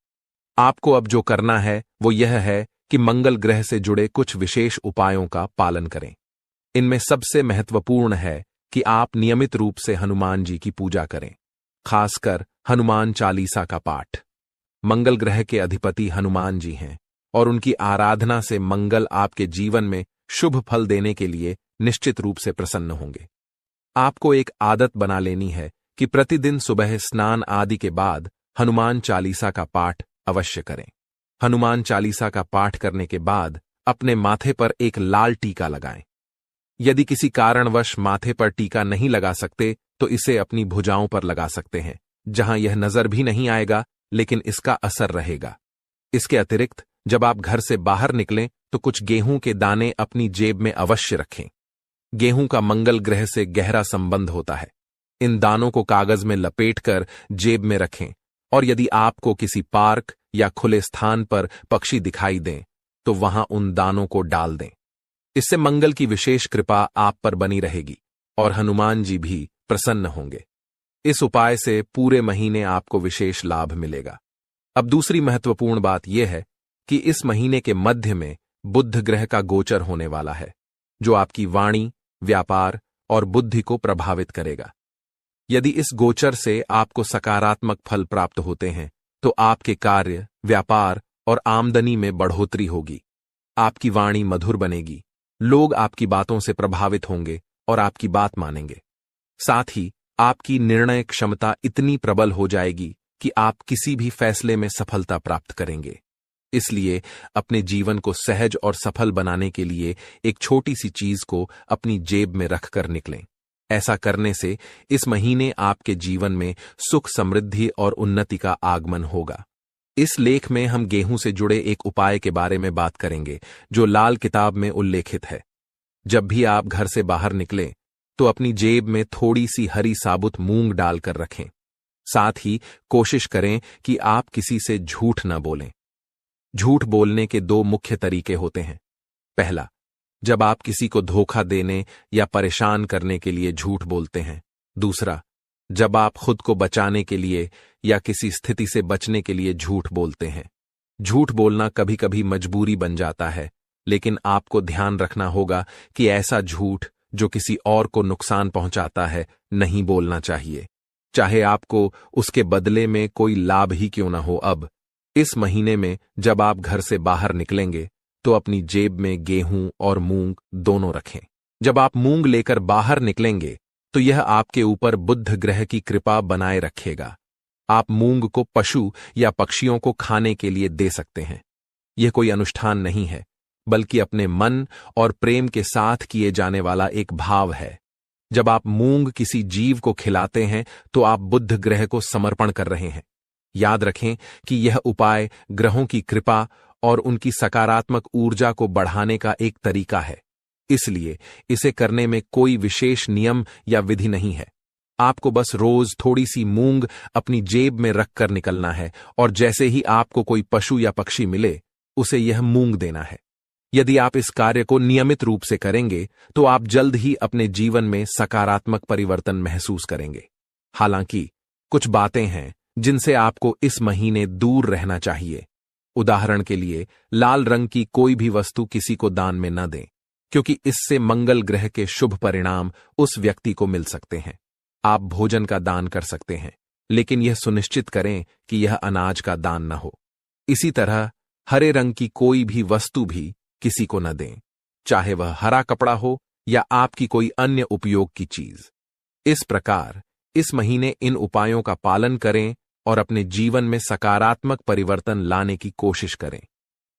आपको अब जो करना है वो यह है कि मंगल ग्रह से जुड़े कुछ विशेष उपायों का पालन करें। इनमें सबसे महत्वपूर्ण है कि आप नियमित रूप से हनुमान जी की पूजा करें, खासकर हनुमान चालीसा का पाठ। मंगल ग्रह के अधिपति हनुमान जी हैं और उनकी आराधना से मंगल आपके जीवन में शुभ फल देने के लिए निश्चित रूप से प्रसन्न होंगे। आपको एक आदत बना लेनी है कि प्रतिदिन सुबह स्नान आदि के बाद हनुमान चालीसा का पाठ अवश्य करें। हनुमान चालीसा का पाठ करने के बाद अपने माथे पर एक लाल टीका लगाएं। यदि किसी कारणवश माथे पर टीका नहीं लगा सकते तो इसे अपनी भुजाओं पर लगा सकते हैं, जहां यह नजर भी नहीं आएगा लेकिन इसका असर रहेगा। इसके अतिरिक्त जब आप घर से बाहर निकलें तो कुछ गेहूं के दाने अपनी जेब में अवश्य रखें। गेहूं का मंगल ग्रह से गहरा संबंध होता है। इन दानों को कागज में लपेटकर जेब में रखें और यदि आपको किसी पार्क या खुले स्थान पर पक्षी दिखाई दें तो वहां उन दानों को डाल दें। इससे मंगल की विशेष कृपा आप पर बनी रहेगी और हनुमान जी भी प्रसन्न होंगे। इस उपाय से पूरे महीने आपको विशेष लाभ मिलेगा। अब दूसरी महत्वपूर्ण बात यह है कि इस महीने के मध्य में बुध ग्रह का गोचर होने वाला है, जो आपकी वाणी, व्यापार और बुद्धि को प्रभावित करेगा। यदि इस गोचर से आपको सकारात्मक फल प्राप्त होते हैं तो आपके कार्य, व्यापार और आमदनी में बढ़ोतरी होगी। आपकी वाणी मधुर बनेगी, लोग आपकी बातों से प्रभावित होंगे और आपकी बात मानेंगे। साथ ही आपकी निर्णय क्षमता इतनी प्रबल हो जाएगी कि आप किसी भी फैसले में सफलता प्राप्त करेंगे। इसलिए अपने जीवन को सहज और सफल बनाने के लिए एक छोटी सी चीज को अपनी जेब में रखकर निकलें। ऐसा करने से इस महीने आपके जीवन में सुख, समृद्धि और उन्नति का आगमन होगा। इस लेख में हम गेहूं से जुड़े एक उपाय के बारे में बात करेंगे जो लाल किताब में उल्लेखित है। जब भी आप घर से बाहर निकलें तो अपनी जेब में थोड़ी सी हरी साबुत मूंग डालकर रखें। साथ ही कोशिश करें कि आप किसी से झूठ न बोलें। झूठ बोलने के 2 मुख्य तरीके होते हैं। पहला, जब आप किसी को धोखा देने या परेशान करने के लिए झूठ बोलते हैं। दूसरा, जब आप खुद को बचाने के लिए या किसी स्थिति से बचने के लिए झूठ बोलते हैं। झूठ बोलना कभी कभी मजबूरी बन जाता है, लेकिन आपको ध्यान रखना होगा कि ऐसा झूठ जो किसी और को नुकसान पहुंचाता है नहीं बोलना चाहिए, चाहे आपको उसके बदले में कोई लाभ ही क्यों न हो। अब इस महीने में जब आप घर से बाहर निकलेंगे तो अपनी जेब में गेहूं और मूंग दोनों रखें। जब आप मूंग लेकर बाहर निकलेंगे तो यह आपके ऊपर बुध ग्रह की कृपा बनाए रखेगा। आप मूंग को पशु या पक्षियों को खाने के लिए दे सकते हैं। यह कोई अनुष्ठान नहीं है, बल्कि अपने मन और प्रेम के साथ किए जाने वाला एक भाव है। जब आप मूंग किसी जीव को खिलाते हैं तो आप बुध ग्रह को समर्पण कर रहे हैं। याद रखें कि यह उपाय ग्रहों की कृपा और उनकी सकारात्मक ऊर्जा को बढ़ाने का एक तरीका है, इसलिए इसे करने में कोई विशेष नियम या विधि नहीं है। आपको बस रोज थोड़ी सी मूंग अपनी जेब में रखकर निकलना है और जैसे ही आपको कोई पशु या पक्षी मिले उसे यह मूंग देना है। यदि आप इस कार्य को नियमित रूप से करेंगे तो आप जल्द ही अपने जीवन में सकारात्मक परिवर्तन महसूस करेंगे। हालांकि कुछ बातें हैं जिनसे आपको इस महीने दूर रहना चाहिए। उदाहरण के लिए, लाल रंग की कोई भी वस्तु किसी को दान में न दें, क्योंकि इससे मंगल ग्रह के शुभ परिणाम उस व्यक्ति को मिल सकते हैं। आप भोजन का दान कर सकते हैं, लेकिन यह सुनिश्चित करें कि यह अनाज का दान न हो। इसी तरह हरे रंग की कोई भी वस्तु भी किसी को न दें, चाहे वह हरा कपड़ा हो या आपकी कोई अन्य उपयोग की चीज। इस प्रकार इस महीने इन उपायों का पालन करें और अपने जीवन में सकारात्मक परिवर्तन लाने की कोशिश करें।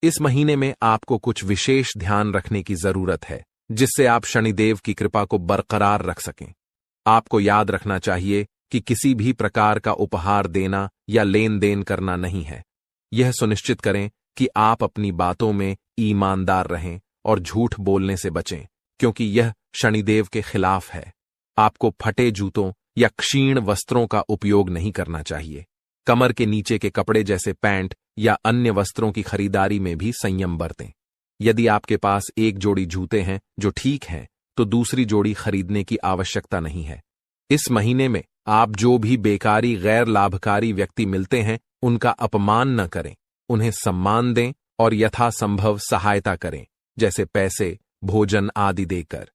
इस महीने में आपको कुछ विशेष ध्यान रखने की जरूरत है, जिससे आप शनिदेव की कृपा को बरकरार रख सकें। आपको याद रखना चाहिए कि किसी भी प्रकार का उपहार देना या लेन देन करना नहीं है। यह सुनिश्चित करें कि आप अपनी बातों में ईमानदार रहें और झूठ बोलने से बचें, क्योंकि यह शनिदेव के खिलाफ है। आपको फटे जूतों या क्षीण वस्त्रों का उपयोग नहीं करना चाहिए। कमर के नीचे के कपड़े जैसे पैंट या अन्य वस्त्रों की खरीदारी में भी संयम बरतें। यदि आपके पास एक जोड़ी जूते हैं जो ठीक हैं, तो दूसरी जोड़ी खरीदने की आवश्यकता नहीं है। इस महीने में आप जो भी बेकारी गैर लाभकारी व्यक्ति मिलते हैं उनका अपमान न करें, उन्हें सम्मान दें और यथासंभव सहायता करें, जैसे पैसे, भोजन आदि देकर।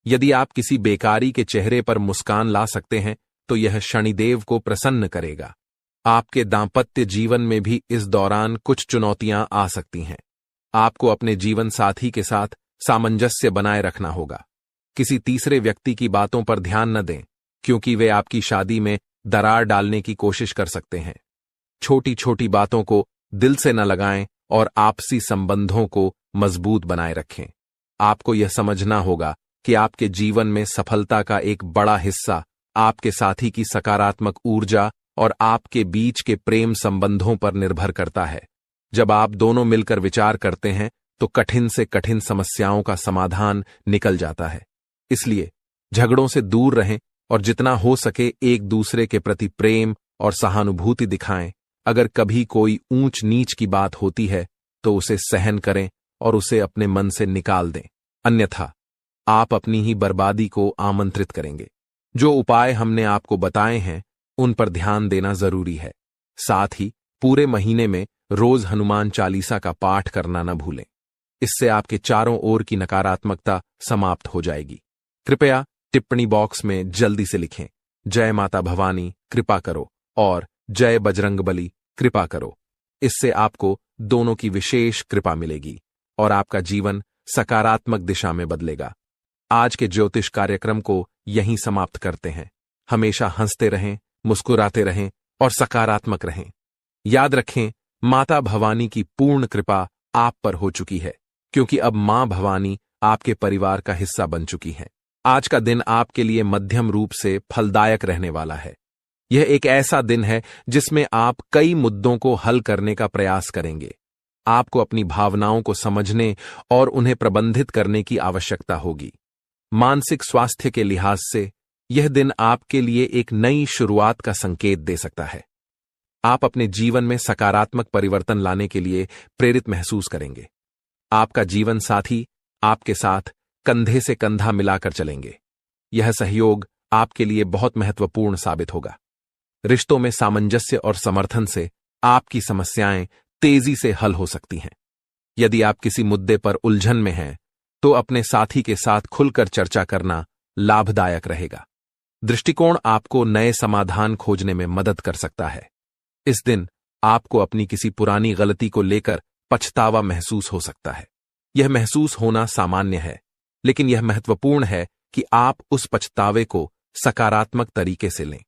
यदि आप किसी बेकारी के चेहरे पर मुस्कान ला सकते हैं तो यह शनिदेव को प्रसन्न करेगा। आपके दांपत्य जीवन में भी इस दौरान कुछ चुनौतियां आ सकती हैं। आपको अपने जीवन साथी के साथ सामंजस्य बनाए रखना होगा। किसी तीसरे व्यक्ति की बातों पर ध्यान न दें, क्योंकि वे आपकी शादी में दरार डालने की कोशिश कर सकते हैं। छोटी छोटी बातों को दिल से न लगाएं और आपसी संबंधों को मजबूत बनाए रखें। आपको यह समझना होगा कि आपके जीवन में सफलता का एक बड़ा हिस्सा आपके साथी की सकारात्मक ऊर्जा और आपके बीच के प्रेम संबंधों पर निर्भर करता है। जब आप दोनों मिलकर विचार करते हैं तो कठिन से कठिन समस्याओं का समाधान निकल जाता है। इसलिए झगड़ों से दूर रहें और जितना हो सके एक दूसरे के प्रति प्रेम और सहानुभूति दिखाएं। अगर कभी कोई ऊंच नीच की बात होती है तो उसे सहन करें और उसे अपने मन से निकाल दें, अन्यथा आप अपनी ही बर्बादी को आमंत्रित करेंगे। जो उपाय हमने आपको बताए हैं उन पर ध्यान देना जरूरी है। साथ ही पूरे महीने में रोज हनुमान चालीसा का पाठ करना न भूलें। इससे आपके चारों ओर की नकारात्मकता समाप्त हो जाएगी। कृपया टिप्पणी बॉक्स में जल्दी से लिखें, जय माता भवानी कृपा करो और जय बजरंगबली कृपा करो। इससे आपको दोनों की विशेष कृपा मिलेगी और आपका जीवन सकारात्मक दिशा में बदलेगा। आज के ज्योतिष कार्यक्रम को यहीं समाप्त करते हैं। हमेशा हंसते रहें, मुस्कुराते रहें और सकारात्मक रहें। याद रखें, माता भवानी की पूर्ण कृपा आप पर हो चुकी है, क्योंकि अब मां भवानी आपके परिवार का हिस्सा बन चुकी हैं। आज का दिन आपके लिए मध्यम रूप से फलदायक रहने वाला है। यह एक ऐसा दिन है जिसमें आप कई मुद्दों को हल करने का प्रयास करेंगे। आपको अपनी भावनाओं को समझने और उन्हें प्रबंधित करने की आवश्यकता होगी। मानसिक स्वास्थ्य के लिहाज से यह दिन आपके लिए एक नई शुरुआत का संकेत दे सकता है। आप अपने जीवन में सकारात्मक परिवर्तन लाने के लिए प्रेरित महसूस करेंगे। आपका जीवन साथी आपके साथ कंधे से कंधा मिलाकर चलेंगे। यह सहयोग आपके लिए बहुत महत्वपूर्ण साबित होगा। रिश्तों में सामंजस्य और समर्थन से आपकी समस्याएं तेजी से हल हो सकती हैं। यदि आप किसी मुद्दे पर उलझन में हैं तो अपने साथी के साथ खुलकर चर्चा करना लाभदायक रहेगा। दृष्टिकोण आपको नए समाधान खोजने में मदद कर सकता है। इस दिन आपको अपनी किसी पुरानी गलती को लेकर पछतावा महसूस हो सकता है। यह महसूस होना सामान्य है, लेकिन यह महत्वपूर्ण है कि आप उस पछतावे को सकारात्मक तरीके से लें।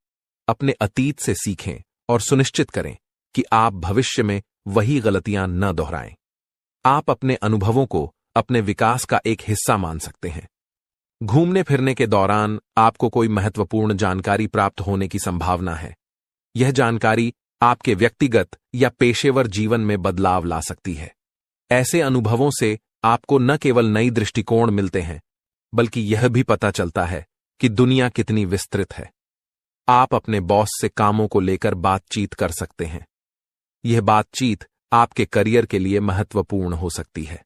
अपने अतीत से सीखें और सुनिश्चित करें कि आप भविष्य में वही गलतियां न दोहराएं। आप अपने अनुभवों को अपने विकास का एक हिस्सा मान सकते हैं। घूमने फिरने के दौरान आपको कोई महत्वपूर्ण जानकारी प्राप्त होने की संभावना है। यह जानकारी आपके व्यक्तिगत या पेशेवर जीवन में बदलाव ला सकती है। ऐसे अनुभवों से आपको न केवल नई दृष्टिकोण मिलते हैं, बल्कि यह भी पता चलता है कि दुनिया कितनी विस्तृत है। आप अपने बॉस से कामों को लेकर बातचीत कर सकते हैं। यह बातचीत आपके करियर के लिए महत्वपूर्ण हो सकती है।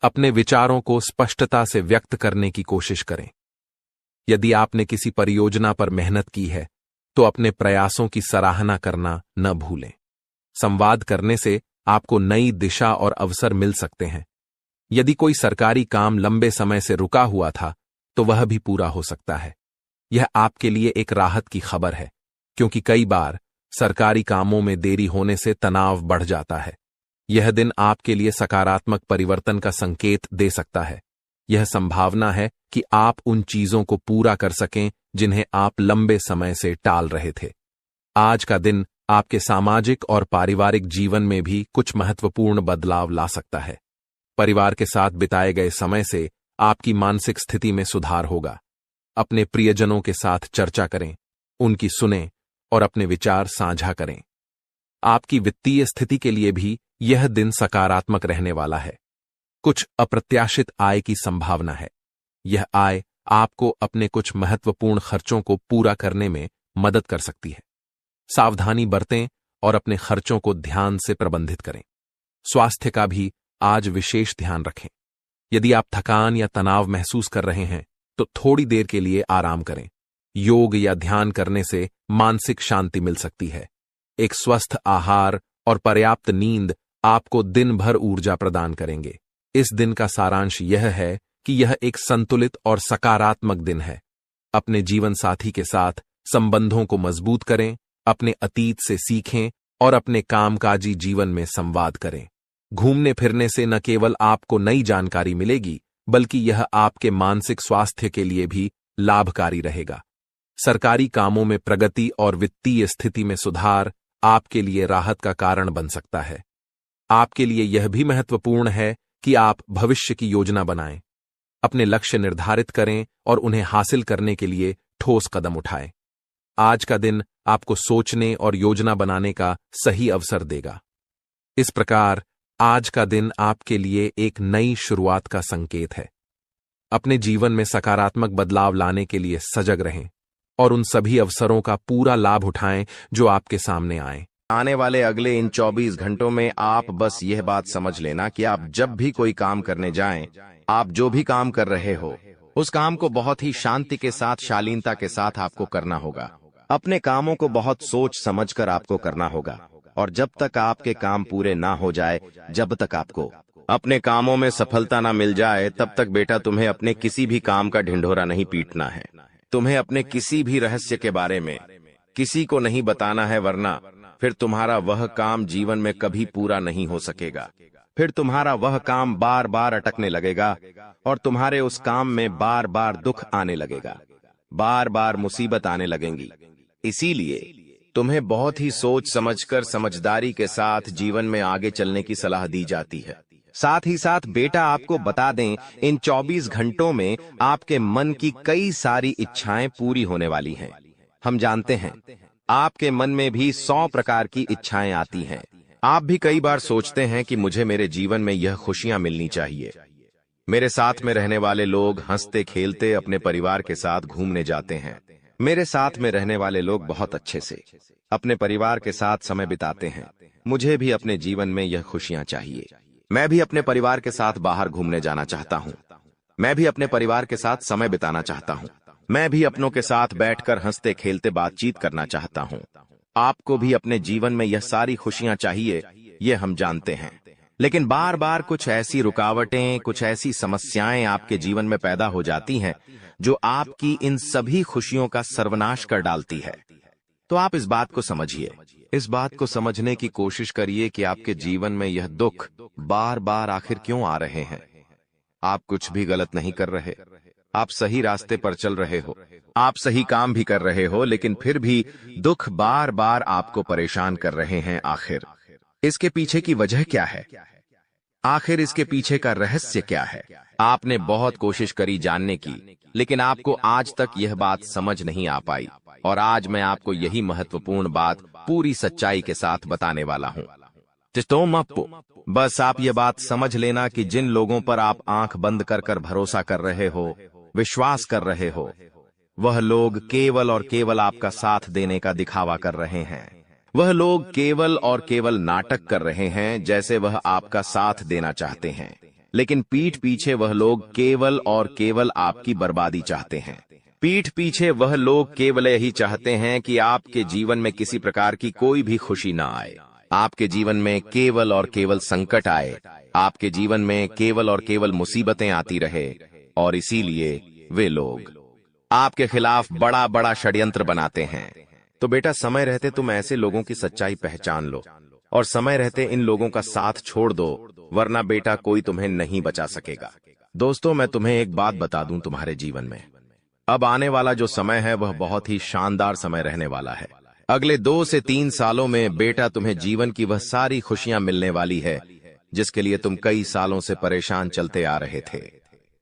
अपने विचारों को स्पष्टता से व्यक्त करने की कोशिश करें। यदि आपने किसी परियोजना पर मेहनत की है, तो अपने प्रयासों की सराहना करना न भूलें। संवाद करने से आपको नई दिशा और अवसर मिल सकते हैं। यदि कोई सरकारी काम लंबे समय से रुका हुआ था, तो वह भी पूरा हो सकता है। यह आपके लिए एक राहत की खबर है, क्योंकि कई बार सरकारी कामों में देरी होने से तनाव बढ़ जाता है। यह दिन आपके लिए सकारात्मक परिवर्तन का संकेत दे सकता है। यह संभावना है कि आप उन चीजों को पूरा कर सकें जिन्हें आप लंबे समय से टाल रहे थे। आज का दिन आपके सामाजिक और पारिवारिक जीवन में भी कुछ महत्वपूर्ण बदलाव ला सकता है। परिवार के साथ बिताए गए समय से आपकी मानसिक स्थिति में सुधार होगा। अपने प्रियजनों के साथ चर्चा करें, उनकी सुनें और अपने विचार साझा करें। आपकी वित्तीय स्थिति के लिए भी यह दिन सकारात्मक रहने वाला है। कुछ अप्रत्याशित आय की संभावना है। यह आय आपको अपने कुछ महत्वपूर्ण खर्चों को पूरा करने में मदद कर सकती है। सावधानी बरतें और अपने खर्चों को ध्यान से प्रबंधित करें। स्वास्थ्य का भी आज विशेष ध्यान रखें। यदि आप थकान या तनाव महसूस कर रहे हैं, तो थोड़ी देर के लिए आराम करें। योग या ध्यान करने से मानसिक शांति मिल सकती है। एक स्वस्थ आहार और पर्याप्त नींद आपको दिन भर ऊर्जा प्रदान करेंगे। इस दिन का सारांश यह है कि यह एक संतुलित और सकारात्मक दिन है। अपने जीवन साथी के साथ संबंधों को मजबूत करें, अपने अतीत से सीखें और अपने कामकाजी जीवन में संवाद करें। घूमने फिरने से न केवल आपको नई जानकारी मिलेगी, बल्कि यह आपके मानसिक स्वास्थ्य के लिए भी लाभकारी रहेगा। सरकारी कामों में प्रगति और वित्तीय स्थिति में सुधार आपके लिए राहत का कारण बन सकता है। आपके लिए यह भी महत्वपूर्ण है कि आप भविष्य की योजना बनाएं, अपने लक्ष्य निर्धारित करें और उन्हें हासिल करने के लिए ठोस कदम उठाएं। आज का दिन आपको सोचने और योजना बनाने का सही अवसर देगा। इस प्रकार आज का दिन आपके लिए एक नई शुरुआत का संकेत है। अपने जीवन में सकारात्मक बदलाव लाने के लिए सजग रहें और उन सभी अवसरों का पूरा लाभ उठाएं जो आपके सामने आएं। आने वाले अगले इन 24 घंटों में आप बस यह बात समझ लेना कि आप जब भी कोई काम करने जाएं, आप जो भी काम कर रहे हो, उस काम को बहुत ही शांति के साथ, शालीनता के साथ आपको करना होगा। अपने कामों को बहुत सोच समझकर आपको करना होगा और जब तक आपके काम पूरे ना हो जाए, जब तक आपको अपने कामों में सफलता ना मिल जाए, तब तक बेटा तुम्हें अपने किसी भी काम का ढिंढोरा नहीं पीटना है। तुम्हें अपने किसी भी रहस्य के बारे में किसी को नहीं बताना है, वरना फिर तुम्हारा वह काम जीवन में कभी पूरा नहीं हो सकेगा। फिर तुम्हारा वह काम बार बार अटकने लगेगा और तुम्हारे उस काम में बार बार दुख आने लगेगा, बार बार मुसीबत आने लगेंगी। इसीलिए तुम्हें बहुत ही सोच समझकर, समझदारी के साथ जीवन में आगे चलने की सलाह दी जाती है। साथ ही साथ बेटा आपको बता दें, इन 24 घंटों में आपके मन की कई सारी इच्छाएं पूरी होने वाली हैं। हम जानते हैं आपके मन में भी 100 प्रकार की इच्छाएं आती हैं। आप भी कई बार सोचते हैं कि मुझे मेरे जीवन में यह खुशियां मिलनी चाहिए। मेरे साथ में रहने वाले लोग हंसते खेलते अपने परिवार के साथ घूमने जाते हैं। मेरे साथ में रहने वाले लोग बहुत अच्छे से अपने परिवार के साथ समय बिताते हैं। मुझे भी अपने जीवन में यह खुशियां चाहिए। मैं भी अपने परिवार के साथ बाहर घूमने जाना चाहता हूँ। मैं भी अपने परिवार के साथ समय बिताना चाहता हूँ। मैं भी अपनों के साथ बैठकर हंसते खेलते बातचीत करना चाहता हूँ। आपको भी अपने जीवन में यह सारी खुशियां चाहिए, ये हम जानते हैं। लेकिन बार बार कुछ ऐसी रुकावटें, कुछ ऐसी समस्याएं आपके जीवन में पैदा हो जाती हैं जो आपकी इन सभी खुशियों का सर्वनाश कर डालती है। तो आप इस बात को समझिए, इस बात को समझने की कोशिश करिए कि आपके जीवन में यह दुख बार बार आखिर क्यों आ रहे हैं। आप कुछ भी गलत नहीं कर रहे, आप सही रास्ते पर चल रहे हो, आप सही काम भी कर रहे हो, लेकिन फिर भी दुख बार बार आपको परेशान कर रहे हैं। आखिर इसके पीछे की वजह क्या है? आखिर इसके पीछे का रहस्य क्या है? आपने बहुत कोशिश करी जानने की, लेकिन आपको आज तक यह बात समझ नहीं आ पाई। और आज मैं आपको यही महत्वपूर्ण बात पूरी सच्चाई के साथ बताने वाला हूँ। बस आप ये बात समझ लेना कि जिन लोगों पर आप आंख बंद कर भरोसा कर रहे हो, विश्वास कर रहे हो, वह लोग केवल और केवल आपका साथ देने का दिखावा कर रहे हैं। वह लोग केवल और केवल नाटक कर रहे हैं जैसे वह आपका साथ देना चाहते हैं, लेकिन पीठ पीछे वह लोग केवल और केवल आपकी बर्बादी चाहते हैं। पीठ पीछे वह लोग केवल यही चाहते हैं कि आपके जीवन में किसी प्रकार की कोई भी खुशी ना आए, आपके जीवन में केवल और केवल संकट आए, आपके जीवन में केवल और केवल मुसीबतें आती रहे, और इसीलिए वे लोग आपके खिलाफ बड़ा बड़ा षड्यंत्र बनाते हैं। तो बेटा, समय रहते तुम ऐसे लोगों की सच्चाई पहचान लो और समय रहते इन लोगों का साथ छोड़ दो, वरना बेटा कोई तुम्हें नहीं बचा सकेगा। दोस्तों, मैं तुम्हें एक बात बता दूं, तुम्हारे जीवन में अब आने वाला जो समय है वह बहुत ही शानदार समय रहने वाला है। अगले 2 से 3 सालों में बेटा तुम्हें जीवन की वह सारी खुशियां मिलने वाली है जिसके लिए तुम कई सालों से परेशान चलते आ रहे थे।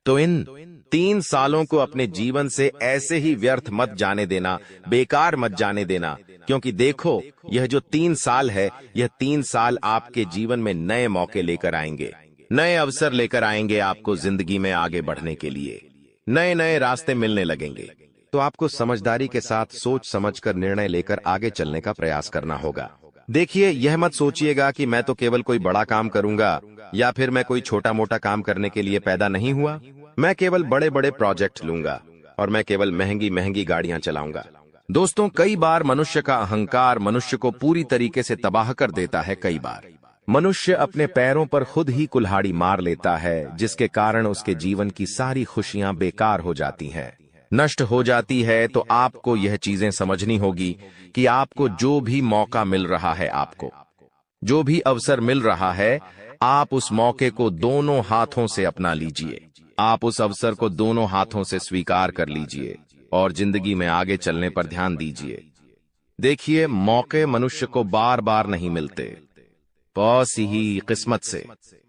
तो इन 3 सालों को अपने जीवन से ऐसे ही व्यर्थ मत जाने देना, बेकार मत जाने देना, क्योंकि देखो, यह जो 3 साल है, यह 3 साल आपके जीवन में नए मौके लेकर आएंगे, नए अवसर लेकर आएंगे आपको जिंदगी में आगे बढ़ने के लिए। नए नए रास्ते मिलने लगेंगे। तो आपको समझदारी के साथ सोच समझकर निर्णय लेकर आगे चलने का प्रयास करना होगा। देखिए, यह मत सोचिएगा कि मैं तो केवल कोई बड़ा काम करूंगा या फिर मैं कोई छोटा मोटा काम करने के लिए पैदा नहीं हुआ। मैं केवल बड़े बड़े प्रोजेक्ट लूंगा और मैं केवल महंगी महंगी गाड़ियां चलाऊंगा। दोस्तों, कई बार मनुष्य का अहंकार मनुष्य को पूरी तरीके से तबाह कर देता है। कई बार मनुष्य अपने पैरों पर खुद ही कुल्हाड़ी मार लेता है, जिसके कारण उसके जीवन की सारी खुशियां बेकार हो जाती हैं, नष्ट हो जाती है। तो आपको यह चीजें समझनी होगी कि आपको जो भी मौका मिल रहा है, आपको जो भी अवसर मिल रहा है, आप उस मौके को दोनों हाथों से अपना लीजिए। आप उस अवसर को दोनों हाथों से स्वीकार कर लीजिए और जिंदगी में आगे चलने पर ध्यान दीजिए। देखिए, मौके मनुष्य को बार बार नहीं मिलते, बस ही किस्मत से।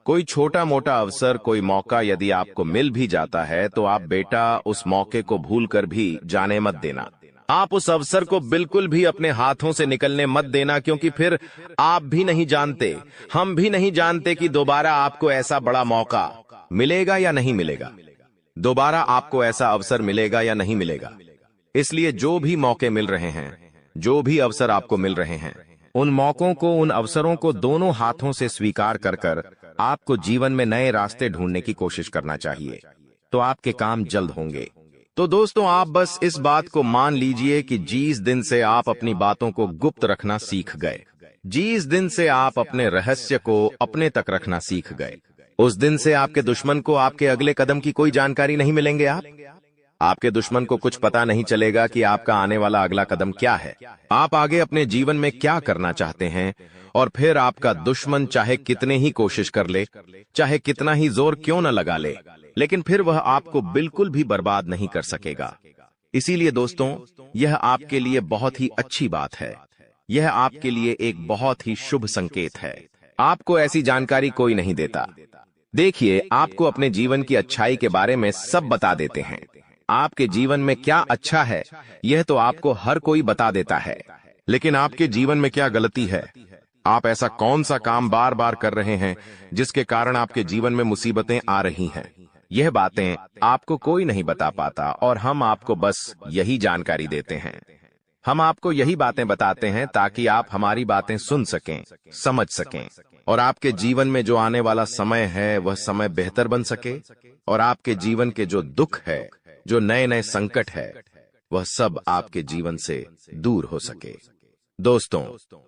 कोई छोटा मोटा अवसर, कोई मौका यदि आपको मिल भी जाता है तो आप बेटा उस मौके को भूलकर भी जाने मत देना। आप उस अवसर को बिल्कुल भी अपने हाथों से निकलने मत देना, क्योंकि फिर आप भी नहीं जानते, हम भी नहीं जानते कि दोबारा आपको ऐसा बड़ा मौका मिलेगा या नहीं मिलेगा, दोबारा आपको ऐसा अवसर मिलेगा या नहीं मिलेगा। इसलिए जो भी मौके मिल रहे हैं, जो भी अवसर आपको मिल रहे हैं, उन मौकों को, उन अवसरों को दोनों हाथों से स्वीकार कर कर आपको जीवन में नए रास्ते ढूंढने की कोशिश करना चाहिए। तो आपके काम जल्द होंगे। तो दोस्तों, आप बस इस बात को मान लीजिए कि जिस दिन से आप अपनी बातों को गुप्त रखना सीख गए, जिस दिन से आप अपने रहस्य को अपने तक रखना सीख गए, उस दिन से आपके दुश्मन को आपके अगले कदम की कोई जानकारी नहीं मिलेंगे। आपके दुश्मन को कुछ पता नहीं चलेगा कि आपका आने वाला अगला कदम क्या है, आप आगे अपने जीवन में क्या करना चाहते हैं। और फिर आपका दुश्मन चाहे कितने ही कोशिश कर ले, चाहे कितना ही जोर क्यों न लगा ले, लेकिन फिर वह आपको बिल्कुल भी बर्बाद नहीं कर सकेगा। इसीलिए दोस्तों, यह आपके लिए बहुत ही अच्छी बात है, यह आपके लिए एक बहुत ही शुभ संकेत है। आपको ऐसी जानकारी कोई नहीं देता। देखिए, आपको अपने जीवन की अच्छाई के बारे में सब बता देते हैं। आपके जीवन में क्या अच्छा है, यह तो आपको हर कोई बता देता है, लेकिन आपके जीवन में क्या गलती है, आप ऐसा कौन सा काम बार बार कर रहे हैं जिसके कारण आपके जीवन में मुसीबतें आ रही हैं, यह बातें आपको कोई नहीं बता पाता और हम आपको बस यही जानकारी देते हैं। हम आपको यही बातें बताते हैं ताकि आप हमारी बातें सुन सकें, समझ सकें, और आपके जीवन में जो आने वाला समय है वह समय बेहतर बन सके, और आपके जीवन के जो दुख है, जो नए नए संकट है, वह सब आपके जीवन से दूर हो सके। दोस्तों,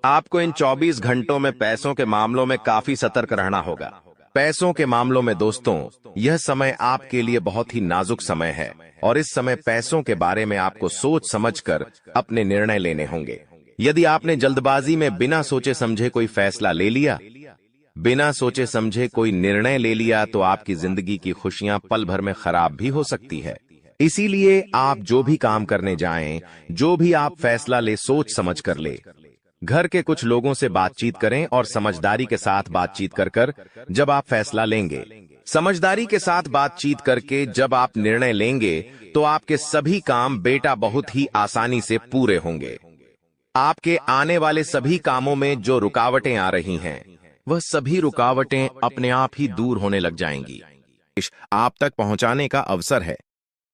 आपको इन 24 घंटों में पैसों के मामलों में काफी सतर्क रहना होगा। पैसों के मामलों में दोस्तों, यह समय आपके लिए बहुत ही नाजुक समय है और इस समय पैसों के बारे में आपको सोच समझकर अपने निर्णय लेने होंगे। यदि आपने जल्दबाजी में बिना सोचे समझे कोई फैसला ले लिया, बिना सोचे समझे कोई निर्णय ले लिया, तो आपकी जिंदगी की खुशियां पल भर में खराब भी हो सकती है। इसीलिए आप जो भी काम करने जाएं, जो भी आप फैसला ले, सोच समझ कर ले। घर के कुछ लोगों से बातचीत करें और समझदारी के साथ बातचीत कर कर जब आप फैसला लेंगे, समझदारी के साथ बातचीत करके जब आप निर्णय लेंगे, तो आपके सभी काम बेटा बहुत ही आसानी से पूरे होंगे। आपके आने वाले सभी कामों में जो रुकावटें आ रही हैं, वह सभी रुकावटें अपने आप ही दूर होने लग जाएंगी। आप तक पहुंचाने का अवसर है।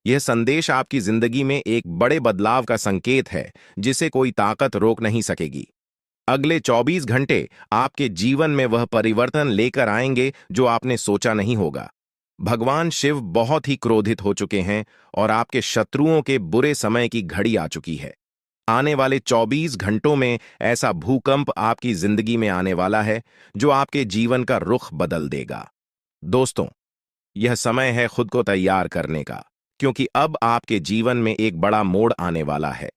यह संदेश आपकी जिंदगी में एक बड़े बदलाव का संकेत है जिसे कोई ताकत रोक नहीं सकेगी। अगले 24 घंटे आपके जीवन में वह परिवर्तन लेकर आएंगे जो आपने सोचा नहीं होगा। भगवान शिव बहुत ही क्रोधित हो चुके हैं और आपके शत्रुओं के बुरे समय की घड़ी आ चुकी है। आने वाले 24 घंटों में ऐसा भूकंप आपकी जिंदगी में आने वाला है जो आपके जीवन का रुख बदल देगा। दोस्तों, यह समय है खुद को तैयार करने का, क्योंकि अब आपके जीवन में एक बड़ा मोड़ आने वाला है।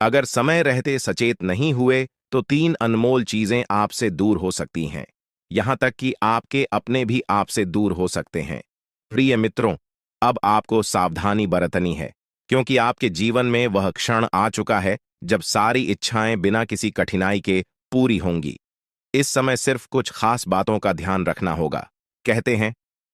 अगर समय रहते सचेत नहीं हुए तो 3 अनमोल चीजें आपसे दूर हो सकती हैं, यहां तक कि आपके अपने भी आपसे दूर हो सकते हैं। प्रिय मित्रों, अब आपको सावधानी बरतनी है, क्योंकि आपके जीवन में वह क्षण आ चुका है जब सारी इच्छाएं बिना किसी कठिनाई के पूरी होंगी। इस समय सिर्फ कुछ खास बातों का ध्यान रखना होगा। कहते हैं,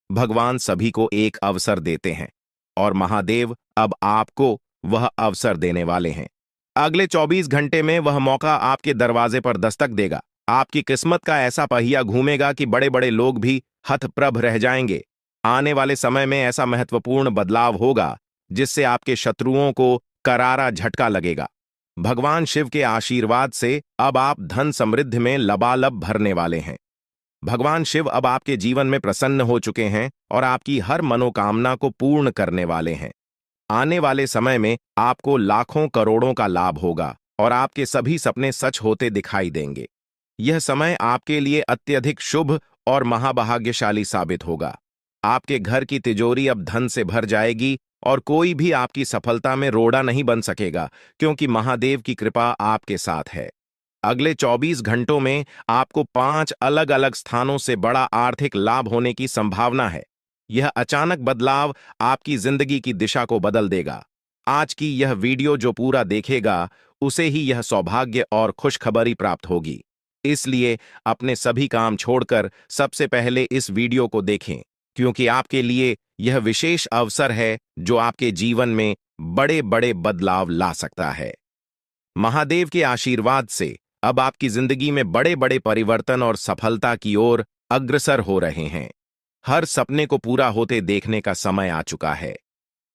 भगवान सभी को एक अवसर देते हैं और महादेव अब आपको वह अवसर देने वाले हैं। अगले 24 घंटे में वह मौका आपके दरवाजे पर दस्तक देगा। आपकी किस्मत का ऐसा पहिया घूमेगा कि बड़े बड़े लोग भी हतप्रभ रह जाएंगे। आने वाले समय में ऐसा महत्वपूर्ण बदलाव होगा जिससे आपके शत्रुओं को करारा झटका लगेगा। भगवान शिव के आशीर्वाद से अब आप धन समृद्धि में लबालब भरने वाले हैं। भगवान शिव अब आपके जीवन में प्रसन्न हो चुके हैं और आपकी हर मनोकामना को पूर्ण करने वाले हैं। आने वाले समय में आपको लाखों करोड़ों का लाभ होगा और आपके सभी सपने सच होते दिखाई देंगे। यह समय आपके लिए अत्यधिक शुभ और महाभाग्यशाली साबित होगा। आपके घर की तिजोरी अब धन से भर जाएगी और कोई भी आपकी सफलता में रोड़ा नहीं बन सकेगा, क्योंकि महादेव की कृपा आपके साथ है। अगले 24 घंटों में आपको 5 अलग अलग स्थानों से बड़ा आर्थिक लाभ होने की संभावना है। यह अचानक बदलाव आपकी जिंदगी की दिशा को बदल देगा। आज की यह वीडियो जो पूरा देखेगा उसे ही यह सौभाग्य और खुशखबरी प्राप्त होगी। इसलिए अपने सभी काम छोड़कर सबसे पहले इस वीडियो को देखें, क्योंकि आपके लिए यह विशेष अवसर है जो आपके जीवन में बड़े बड़े बदलाव ला सकता है। महादेव के आशीर्वाद से अब आपकी जिंदगी में बड़े बड़े परिवर्तन और सफलता की ओर अग्रसर हो रहे हैं। हर सपने को पूरा होते देखने का समय आ चुका है।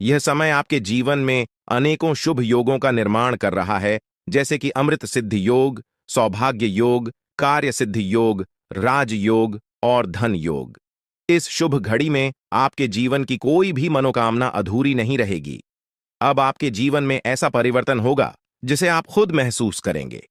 यह समय आपके जीवन में अनेकों शुभ योगों का निर्माण कर रहा है, जैसे कि अमृत सिद्धि योग, सौभाग्य योग, कार्य सिद्धि योग, राज योग और धन योग। इस शुभ घड़ी में आपके जीवन की कोई भी मनोकामना अधूरी नहीं रहेगी। अब आपके जीवन में ऐसा परिवर्तन होगा जिसे आप खुद महसूस करेंगे।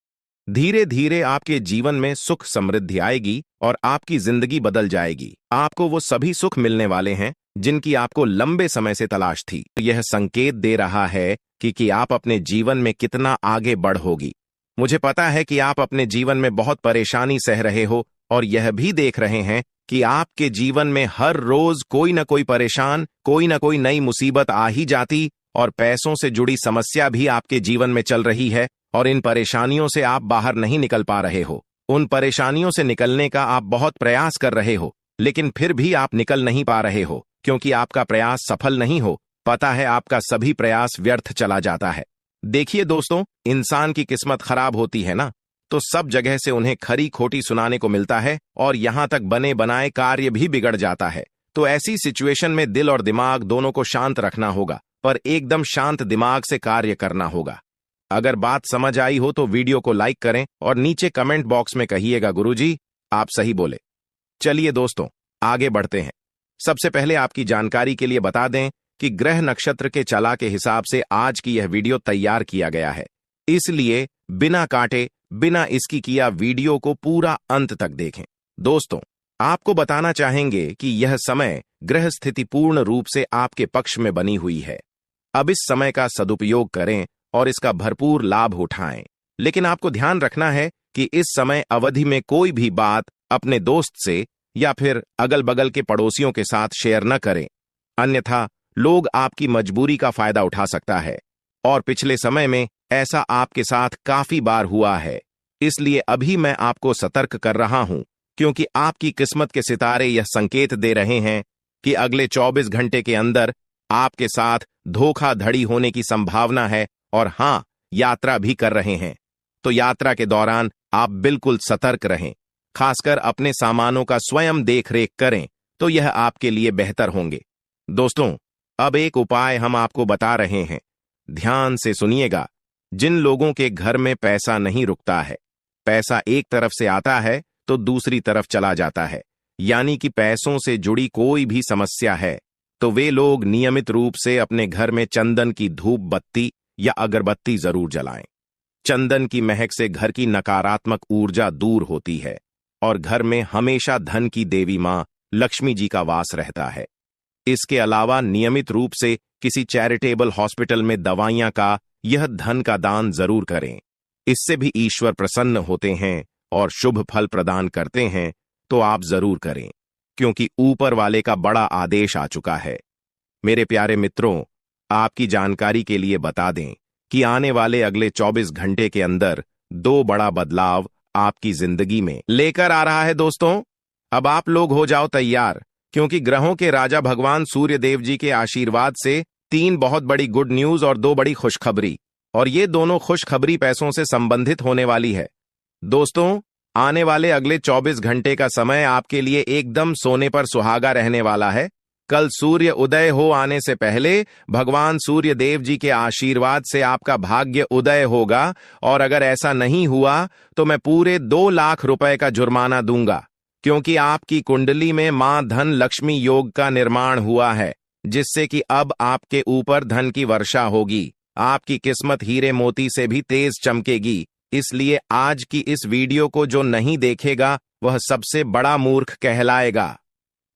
धीरे धीरे आपके जीवन में सुख समृद्धि आएगी और आपकी जिंदगी बदल जाएगी। आपको वो सभी सुख मिलने वाले हैं जिनकी आपको लंबे समय से तलाश थी। यह संकेत दे रहा है कि आप अपने जीवन में कितना आगे बढ़ोगी। मुझे पता है कि आप अपने जीवन में बहुत परेशानी सह रहे हो और यह भी देख रहे हैं कि आपके जीवन में हर रोज कोई न कोई नई मुसीबत आ ही जाती और पैसों से जुड़ी समस्या भी आपके जीवन में चल रही है और इन परेशानियों से आप बाहर नहीं निकल पा रहे हो। उन परेशानियों से निकलने का आप बहुत प्रयास कर रहे हो, लेकिन फिर भी आप निकल नहीं पा रहे हो क्योंकि आपका प्रयास सफल नहीं हो। पता है, आपका सभी प्रयास व्यर्थ चला जाता है। देखिए दोस्तों, इंसान की किस्मत खराब होती है ना, तो सब जगह से उन्हें खरी खोटी सुनाने को मिलता है और यहां तक बने बनाए कार्य भी बिगड़ जाता है। तो ऐसी सिचुएशन में दिल और दिमाग दोनों को शांत रखना होगा, पर एकदम शांत दिमाग से कार्य करना होगा। अगर बात समझ आई हो तो वीडियो को लाइक करें और नीचे कमेंट बॉक्स में कहिएगा, गुरुजी आप सही बोले। चलिए दोस्तों, आगे बढ़ते हैं। सबसे पहले आपकी जानकारी के लिए बता दें कि ग्रह नक्षत्र के चला के हिसाब से आज की यह वीडियो तैयार किया गया है, इसलिए बिना काटे बिना इसकी किया वीडियो को पूरा अंत तक देखें। दोस्तों, आपको बताना चाहेंगे कि यह समय ग्रह स्थिति पूर्ण रूप से आपके पक्ष में बनी हुई है। अब इस समय का सदुपयोग करें और इसका भरपूर लाभ उठाएं। लेकिन आपको ध्यान रखना है कि इस समय अवधि में कोई भी बात अपने दोस्त से या फिर अगल बगल के पड़ोसियों के साथ शेयर न करें, अन्यथा लोग आपकी मजबूरी का फायदा उठा सकता है और पिछले समय में ऐसा आपके साथ काफी बार हुआ है। इसलिए अभी मैं आपको सतर्क कर रहा हूं, क्योंकि आपकी किस्मत के सितारे यह संकेत दे रहे हैं कि अगले 24 घंटे के अंदर आपके साथ धोखाधड़ी होने की संभावना है और हां, यात्रा भी कर रहे हैं। तो यात्रा के दौरान आप बिल्कुल सतर्क रहें, खासकर अपने सामानों का स्वयं देख रेख करें, तो यह आपके लिए बेहतर होंगे। दोस्तों, अब एक उपाय हम आपको बता रहे हैं, ध्यान से सुनिएगा। जिन लोगों के घर में पैसा नहीं रुकता है, पैसा एक तरफ से आता है तो दूसरी तरफ चला जाता है, यानी कि पैसों से जुड़ी कोई भी समस्या है, तो वे लोग नियमित रूप से अपने घर में चंदन की धूप बत्ती या अगरबत्ती जरूर जलाएं। चंदन की महक से घर की नकारात्मक ऊर्जा दूर होती है और घर में हमेशा धन की देवी मां लक्ष्मी जी का वास रहता है। इसके अलावा नियमित रूप से किसी चैरिटेबल हॉस्पिटल में दवाइयां का यह धन का दान जरूर करें। इससे भी ईश्वर प्रसन्न होते हैं और शुभ फल प्रदान करते हैं, तो आप जरूर करें, क्योंकि ऊपर वाले का बड़ा आदेश आ चुका है। मेरे प्यारे मित्रों, आपकी जानकारी के लिए बता दें कि आने वाले अगले 24 घंटे के अंदर 2 बड़ा बदलाव आपकी जिंदगी में लेकर आ रहा है। दोस्तों, अब आप लोग हो जाओ तैयार, क्योंकि ग्रहों के राजा भगवान सूर्य देव जी के आशीर्वाद से 3 बहुत बड़ी गुड न्यूज और 2 बड़ी खुशखबरी, और ये दोनों खुशखबरी पैसों से संबंधित होने वाली है। दोस्तों, आने वाले अगले 24 घंटे का समय आपके लिए एकदम सोने पर सुहागा रहने वाला है। कल सूर्य उदय हो आने से पहले भगवान सूर्य देव जी के आशीर्वाद से आपका भाग्य उदय होगा, और अगर ऐसा नहीं हुआ तो मैं पूरे 2 लाख रुपए का जुर्माना दूंगा, क्योंकि आपकी कुंडली में मां धन लक्ष्मी योग का निर्माण हुआ है, जिससे कि अब आपके ऊपर धन की वर्षा होगी। आपकी किस्मत हीरे मोती से भी तेज चमकेगी। इसलिए आज की इस वीडियो को जो नहीं देखेगा वह सबसे बड़ा मूर्ख कहलाएगा।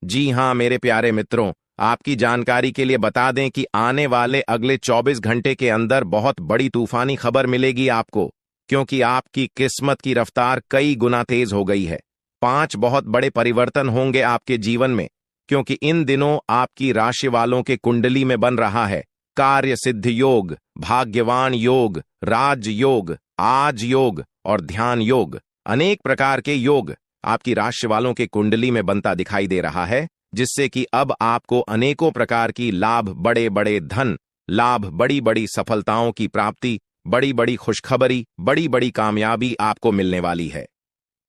जी हां मेरे प्यारे मित्रों, आपकी जानकारी के लिए बता दें कि आने वाले अगले 24 घंटे के अंदर बहुत बड़ी तूफानी खबर मिलेगी आपको, क्योंकि आपकी किस्मत की रफ्तार कई गुना तेज हो गई है। 5 बहुत बड़े परिवर्तन होंगे आपके जीवन में, क्योंकि इन दिनों आपकी राशि वालों के कुंडली में बन रहा है कार्य सिद्ध योग, भाग्यवान योग, राज योग, आज योग और ध्यान योग। अनेक प्रकार के योग आपकी राशि वालों के कुंडली में बनता दिखाई दे रहा है, जिससे कि अब आपको अनेकों प्रकार की लाभ, बड़े बड़े धन लाभ, बड़ी बड़ी सफलताओं की प्राप्ति, बड़ी बड़ी खुशखबरी, बड़ी बड़ी कामयाबी आपको मिलने वाली है।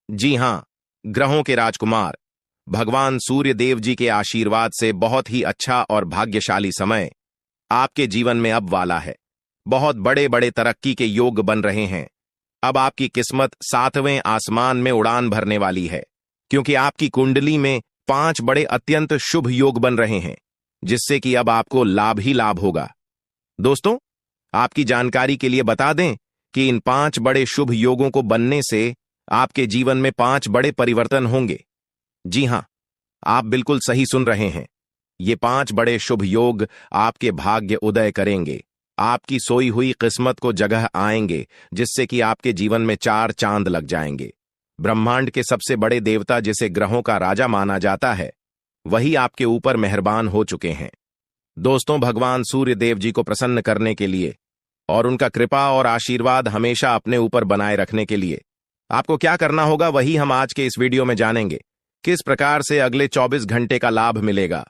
जी हां, ग्रहों के राजकुमार भगवान सूर्य देव जी के आशीर्वाद से बहुत ही अच्छा और भाग्यशाली समय आपके जीवन में अब वाला है। बहुत बड़े बड़े तरक्की के योग बन रहे हैं। अब आपकी किस्मत 7वें आसमान में उड़ान भरने वाली है, क्योंकि आपकी कुंडली में 5 बड़े अत्यंत शुभ योग बन रहे हैं, जिससे कि अब आपको लाभ ही लाभ होगा। दोस्तों, आपकी जानकारी के लिए बता दें कि इन 5 बड़े शुभ योगों को बनने से आपके जीवन में 5 बड़े परिवर्तन होंगे। जी हां, आप बिल्कुल सही सुन रहे हैं। ये 5 बड़े शुभ योग आपके भाग्य उदय करेंगे, आपकी सोई हुई किस्मत को जगह आएंगे, जिससे कि आपके जीवन में 4 चांद लग जाएंगे। ब्रह्मांड के सबसे बड़े देवता, जिसे ग्रहों का राजा माना जाता है, वही आपके ऊपर मेहरबान हो चुके हैं। दोस्तों, भगवान सूर्य देव जी को प्रसन्न करने के लिए और उनका कृपा और आशीर्वाद हमेशा अपने ऊपर बनाए रखने के लिए आपको क्या करना होगा, वही हम आज के इस वीडियो में जानेंगे। किस प्रकार से अगले 24 घंटे का लाभ मिलेगा,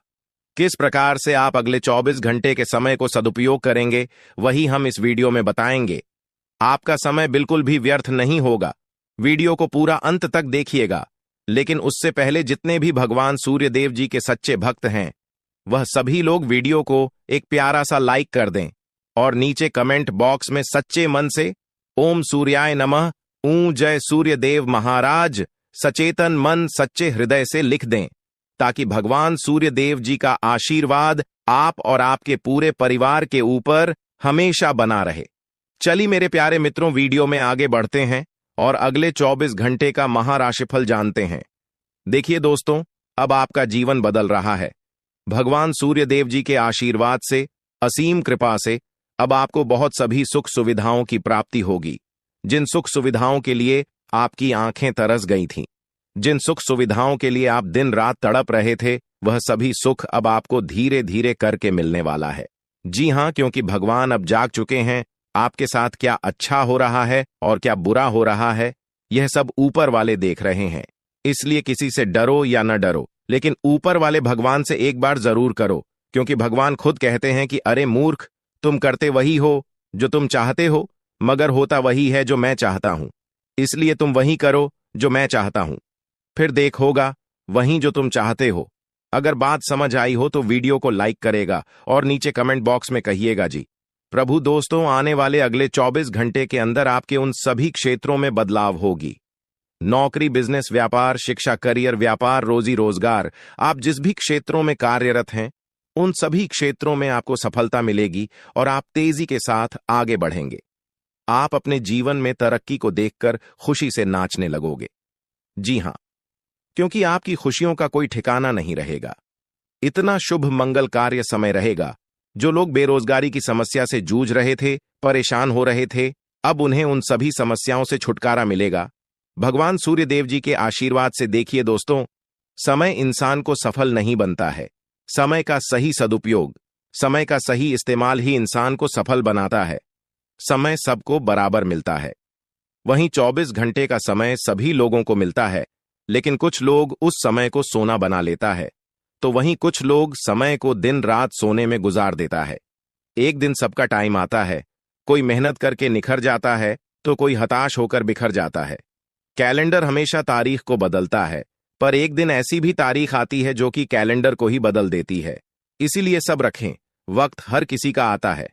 किस प्रकार से आप अगले 24 घंटे के समय को सदुपयोग करेंगे, वही हम इस वीडियो में बताएंगे। आपका समय बिल्कुल भी व्यर्थ नहीं होगा। वीडियो को पूरा अंत तक देखिएगा, लेकिन उससे पहले जितने भी भगवान सूर्य देव जी के सच्चे भक्त हैं, वह सभी लोग वीडियो को एक प्यारा सा लाइक कर दें और नीचे कमेंट बॉक्स में सच्चे मन से ओम सूर्याय नमः, ऊ जय सूर्य देव महाराज, सचेतन मन सच्चे हृदय से लिख दें, ताकि भगवान सूर्य देव जी का आशीर्वाद आप और आपके पूरे परिवार के ऊपर हमेशा बना रहे। चलिए मेरे प्यारे मित्रों, वीडियो में आगे बढ़ते हैं और अगले 24 घंटे का महाराशिफल जानते हैं। देखिए दोस्तों, अब आपका जीवन बदल रहा है। भगवान सूर्य देव जी के आशीर्वाद से, असीम कृपा से अब आपको बहुत सभी सुख सुविधाओं की प्राप्ति होगी। जिन सुख सुविधाओं के लिए आपकी आंखें तरस गई थीं, जिन सुख सुविधाओं के लिए आप दिन रात तड़प रहे थे, वह सभी सुख अब आपको धीरे धीरे करके मिलने वाला है। जी हां, क्योंकि भगवान अब जाग चुके हैं। आपके साथ क्या अच्छा हो रहा है और क्या बुरा हो रहा है, यह सब ऊपर वाले देख रहे हैं। इसलिए किसी से डरो या न डरो, लेकिन ऊपर वाले भगवान से एक बार जरूर करो, क्योंकि भगवान खुद कहते हैं कि अरे मूर्ख, तुम करते वही हो जो तुम चाहते हो, मगर होता वही है जो मैं चाहता हूं। इसलिए तुम वही करो जो मैं चाहता हूं, फिर देख होगा वही जो तुम चाहते हो। अगर बात समझ आई हो तो वीडियो को लाइक करेगा और नीचे कमेंट बॉक्स में कहिएगा जी। प्रभु दोस्तों, आने वाले अगले 24 घंटे के अंदर आपके उन सभी क्षेत्रों में बदलाव होगी। नौकरी, बिजनेस, व्यापार, शिक्षा, करियर, व्यापार, रोजी रोजगार, आप जिस भी क्षेत्रों में कार्यरत हैं उन सभी क्षेत्रों में आपको सफलता मिलेगी और आप तेजी के साथ आगे बढ़ेंगे। आप अपने जीवन में तरक्की को देखकर खुशी से नाचने लगोगे। जी हां, क्योंकि आपकी खुशियों का कोई ठिकाना नहीं रहेगा। इतना शुभ मंगल कार्य समय रहेगा। जो लोग बेरोजगारी की समस्या से जूझ रहे थे, परेशान हो रहे थे, अब उन्हें उन सभी समस्याओं से छुटकारा मिलेगा। भगवान सूर्य देव जी के आशीर्वाद से। देखिए दोस्तों, समय इंसान को सफल नहीं बनता है। समय का सही सदुपयोग, समय का सही इस्तेमाल ही इंसान को सफल बनाता है। समय सबको बराबर मिलता है। वहीं 24 घंटे का समय सभी लोगों को मिलता है, लेकिन कुछ लोग उस समय को सोना बना लेता है, तो वहीं कुछ लोग समय को दिन रात सोने में गुजार देता है। एक दिन सबका टाइम आता है। कोई मेहनत करके निखर जाता है तो कोई हताश होकर बिखर जाता है। कैलेंडर हमेशा तारीख को बदलता है, पर एक दिन ऐसी भी तारीख आती है जो कि कैलेंडर को ही बदल देती है। इसीलिए सब रखें, वक्त हर किसी का आता है।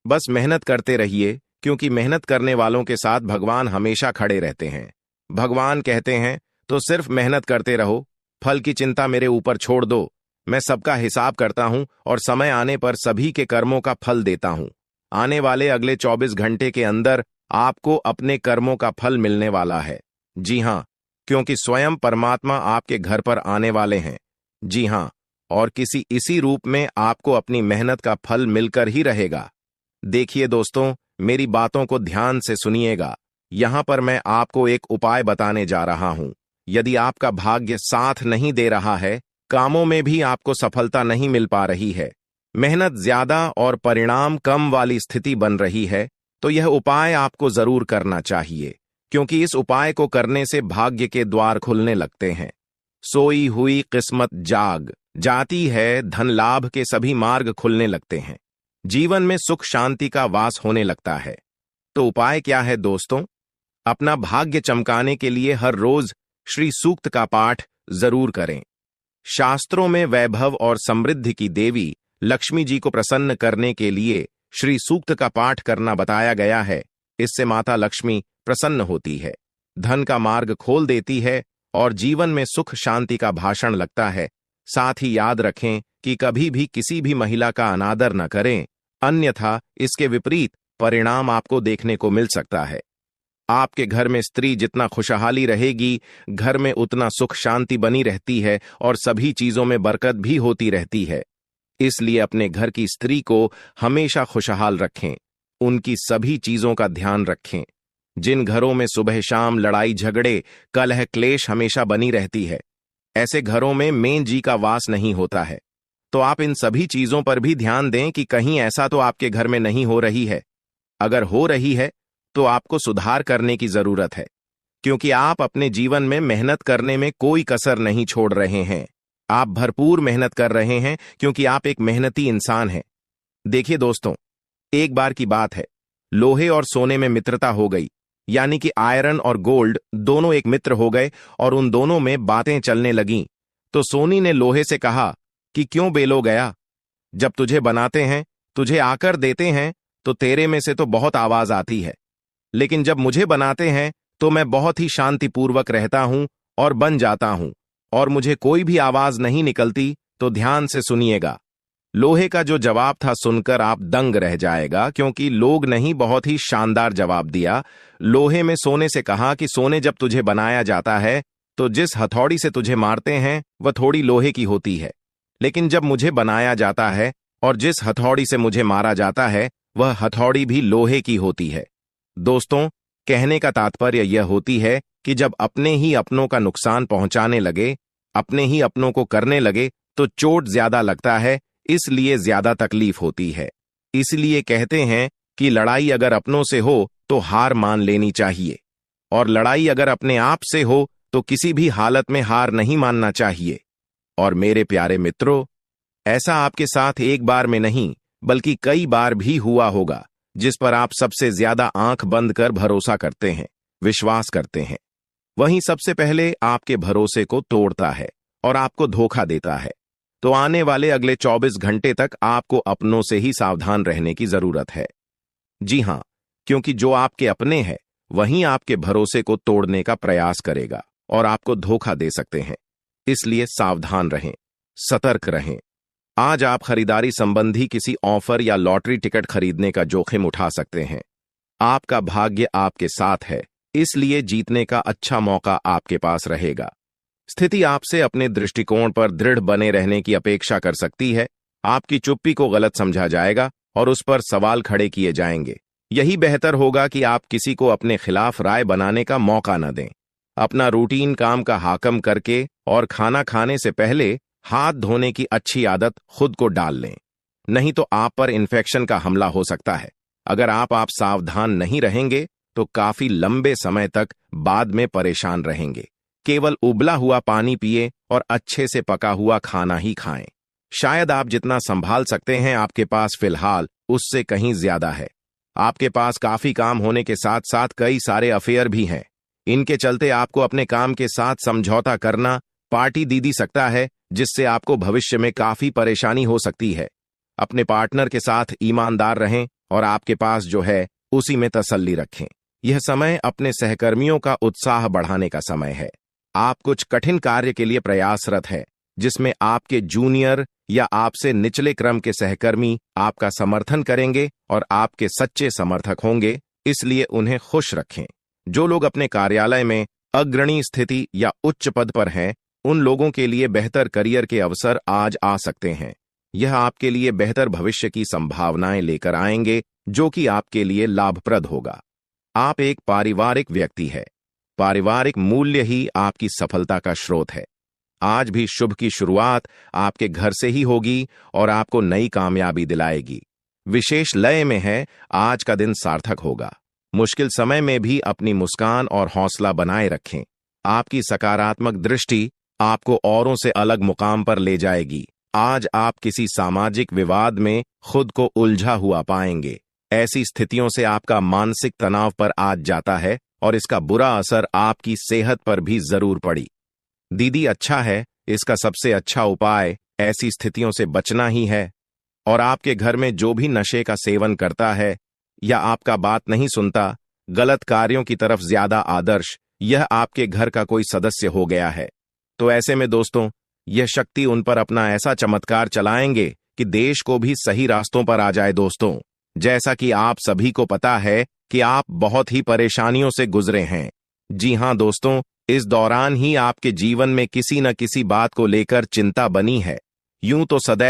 बस मेहनत करते रहिए, क्योंकि मेहनत करने वालों के साथ भगवान हमेशा खड़े रहते हैं। भगवान कहते हैं तो सिर्फ मेहनत करते रहो, फल की चिंता मेरे ऊपर छोड़ दो। मैं सबका हिसाब करता हूं और समय आने पर सभी के कर्मों का फल देता हूं। आने वाले अगले 24 घंटे के अंदर आपको अपने कर्मों का फल मिलने वाला है। जी हां, क्योंकि स्वयं परमात्मा आपके घर पर आने वाले हैं। जी हां, और किसी इसी रूप में आपको अपनी मेहनत का फल मिलकर ही रहेगा। देखिए दोस्तों, मेरी बातों को ध्यान से सुनिएगा। यहां पर मैं आपको एक उपाय बताने जा रहा हूं। यदि आपका भाग्य साथ नहीं दे रहा है, कामों में भी आपको सफलता नहीं मिल पा रही है, मेहनत ज्यादा और परिणाम कम वाली स्थिति बन रही है, तो यह उपाय आपको जरूर करना चाहिए, क्योंकि इस उपाय को करने से भाग्य के द्वार खुलने लगते हैं। सोई हुई किस्मत जाग जाती है, धन लाभ के सभी मार्ग खुलने लगते हैं, जीवन में सुख शांति का वास होने लगता है। तो उपाय क्या है दोस्तों? अपना भाग्य चमकाने के लिए हर रोज श्री सूक्त का पाठ जरूर करें। शास्त्रों में वैभव और समृद्धि की देवी लक्ष्मी जी को प्रसन्न करने के लिए श्री सूक्त का पाठ करना बताया गया है। इससे माता लक्ष्मी प्रसन्न होती है, धन का मार्ग खोल देती है और जीवन में सुख शांति का भाषण लगता है। साथ ही याद रखें कि कभी भी किसी भी महिला का अनादर न करें, अन्यथा इसके विपरीत परिणाम आपको देखने को मिल सकता है। आपके घर में स्त्री जितना खुशहाली रहेगी, घर में उतना सुख शांति बनी रहती है और सभी चीजों में बरकत भी होती रहती है। इसलिए अपने घर की स्त्री को हमेशा खुशहाल रखें, उनकी सभी चीजों का ध्यान रखें। जिन घरों में सुबह शाम लड़ाई झगड़े कलह क्लेश हमेशा बनी रहती है, ऐसे घरों में मेन जी का वास नहीं होता है। तो आप इन सभी चीजों पर भी ध्यान दें कि कहीं ऐसा तो आपके घर में नहीं हो रही है। अगर हो रही है तो आपको सुधार करने की जरूरत है, क्योंकि आप अपने जीवन में मेहनत करने में कोई कसर नहीं छोड़ रहे हैं। आप भरपूर मेहनत कर रहे हैं, क्योंकि आप एक मेहनती इंसान हैं। देखिए दोस्तों, एक बार की बात है, लोहे और सोने में मित्रता हो गई, यानी कि आयरन और गोल्ड दोनों एक मित्र हो गए और उन दोनों में बातें चलने लगीं। तो सोनी ने लोहे से कहा कि क्यों बेलो गया, जब तुझे बनाते हैं, तुझे आकर देते हैं, तो तेरे में से तो बहुत आवाज आती है, लेकिन जब मुझे बनाते हैं तो मैं बहुत ही शांतिपूर्वक रहता हूं और बन जाता हूं, और मुझे कोई भी आवाज नहीं निकलती। तो ध्यान से सुनिएगा। लोहे का जो जवाब था सुनकर आप दंग रह जाएगा, क्योंकि लोग नहीं बहुत ही शानदार जवाब दिया। लोहे में सोने से कहा कि सोने, जब तुझे बनाया जाता है तो जिस हथौड़ी से तुझे मारते हैं वह थोड़ी लोहे की होती है, लेकिन जब मुझे बनाया जाता है और जिस हथौड़ी से मुझे मारा जाता है वह हथौड़ी भी लोहे की होती है। दोस्तों, कहने का तात्पर्य यह होती है कि जब अपने ही अपनों का नुकसान पहुंचाने लगे, अपने ही अपनों को करने लगे, तो चोट ज्यादा लगता है, इसलिए ज्यादा तकलीफ होती है। इसलिए कहते हैं कि लड़ाई अगर अपनों से हो तो हार मान लेनी चाहिए, और लड़ाई अगर अपने आप से हो तो किसी भी हालत में हार नहीं मानना चाहिए। और मेरे प्यारे मित्रों, ऐसा आपके साथ एक बार में नहीं बल्कि कई बार भी हुआ होगा, जिस पर आप सबसे ज्यादा आंख बंद कर भरोसा करते हैं, विश्वास करते हैं। वहीं सबसे पहले आपके भरोसे को तोड़ता है और आपको धोखा देता है। तो आने वाले अगले 24 घंटे तक आपको अपनों से ही सावधान रहने की जरूरत है। जी हां, क्योंकि जो आपके अपने हैं वहीं आपके भरोसे को तोड़ने का प्रयास करेगा और आपको धोखा दे सकते हैं। इसलिए सावधान रहें, सतर्क रहें। आज आप खरीदारी संबंधी किसी ऑफर या लॉटरी टिकट खरीदने का जोखिम उठा सकते हैं। आपका भाग्य आपके साथ है, इसलिए जीतने का अच्छा मौका आपके पास रहेगा। स्थिति आपसे अपने दृष्टिकोण पर दृढ़ बने रहने की अपेक्षा कर सकती है। आपकी चुप्पी को गलत समझा जाएगा और उस पर सवाल खड़े किए जाएंगे। यही बेहतर होगा कि आप किसी को अपने खिलाफ राय बनाने का मौका न दें। अपना रूटीन काम का हाकम करके और खाना खाने से पहले हाथ धोने की अच्छी आदत खुद को डाल लें, नहीं तो आप पर इन्फेक्शन का हमला हो सकता है। अगर आप सावधान नहीं रहेंगे तो काफी लंबे समय तक बाद में परेशान रहेंगे। केवल उबला हुआ पानी पिए और अच्छे से पका हुआ खाना ही खाएं। शायद आप जितना संभाल सकते हैं आपके पास फिलहाल उससे कहीं ज्यादा है। आपके पास काफी काम होने के साथ साथ कई सारे अफेयर भी हैं। इनके चलते आपको अपने काम के साथ समझौता करना पार्टी दी सकता है, जिससे आपको भविष्य में काफी परेशानी हो सकती है। अपने पार्टनर के साथ ईमानदार रहें और आपके पास जो है उसी में तसल्ली रखें। यह समय अपने सहकर्मियों का उत्साह बढ़ाने का समय है। आप कुछ कठिन कार्य के लिए प्रयासरत हैं, जिसमें आपके जूनियर या आपसे निचले क्रम के सहकर्मी आपका समर्थन करेंगे और आपके सच्चे समर्थक होंगे, इसलिए उन्हें खुश रखें। जो लोग अपने कार्यालय में अग्रणी स्थिति या उच्च पद पर हैं, उन लोगों के लिए बेहतर करियर के अवसर आज आ सकते हैं। यह आपके लिए बेहतर भविष्य की संभावनाएं लेकर आएंगे, जो कि आपके लिए लाभप्रद होगा। आप एक पारिवारिक व्यक्ति हैं। पारिवारिक मूल्य ही आपकी सफलता का स्रोत है। आज भी शुभ की शुरुआत आपके घर से ही होगी और आपको नई कामयाबी दिलाएगी। विशेष लय में है, आज का दिन सार्थक होगा। मुश्किल समय में भी अपनी मुस्कान और हौसला बनाए रखें। आपकी सकारात्मक दृष्टि आपको औरों से अलग मुकाम पर ले जाएगी। आज आप किसी सामाजिक विवाद में खुद को उलझा हुआ पाएंगे। ऐसी स्थितियों से आपका मानसिक तनाव पर आज जाता है और इसका बुरा असर आपकी सेहत पर भी जरूर पड़ी। दीदी अच्छा है, इसका सबसे अच्छा उपाय ऐसी स्थितियों से बचना ही है। और आपके घर में जो भी नशे का सेवन करता है या आपका बात नहीं सुनता, गलत कार्यों की तरफ ज्यादा आदर्श, यह आपके घर का कोई सदस्य हो गया है। तो ऐसे में दोस्तों, यह शक्ति उन पर अपना ऐसा चमत्कार चलाएंगे कि देश को भी सही रास्तों पर आ जाए। दोस्तों, जैसा कि आप सभी को पता है कि आप बहुत ही परेशानियों से गुजरे हैं। जी हां दोस्तों, इस दौरान ही आपके जीवन में किसी न किसी बात को लेकर चिंता बनी है। यूं तो सदैव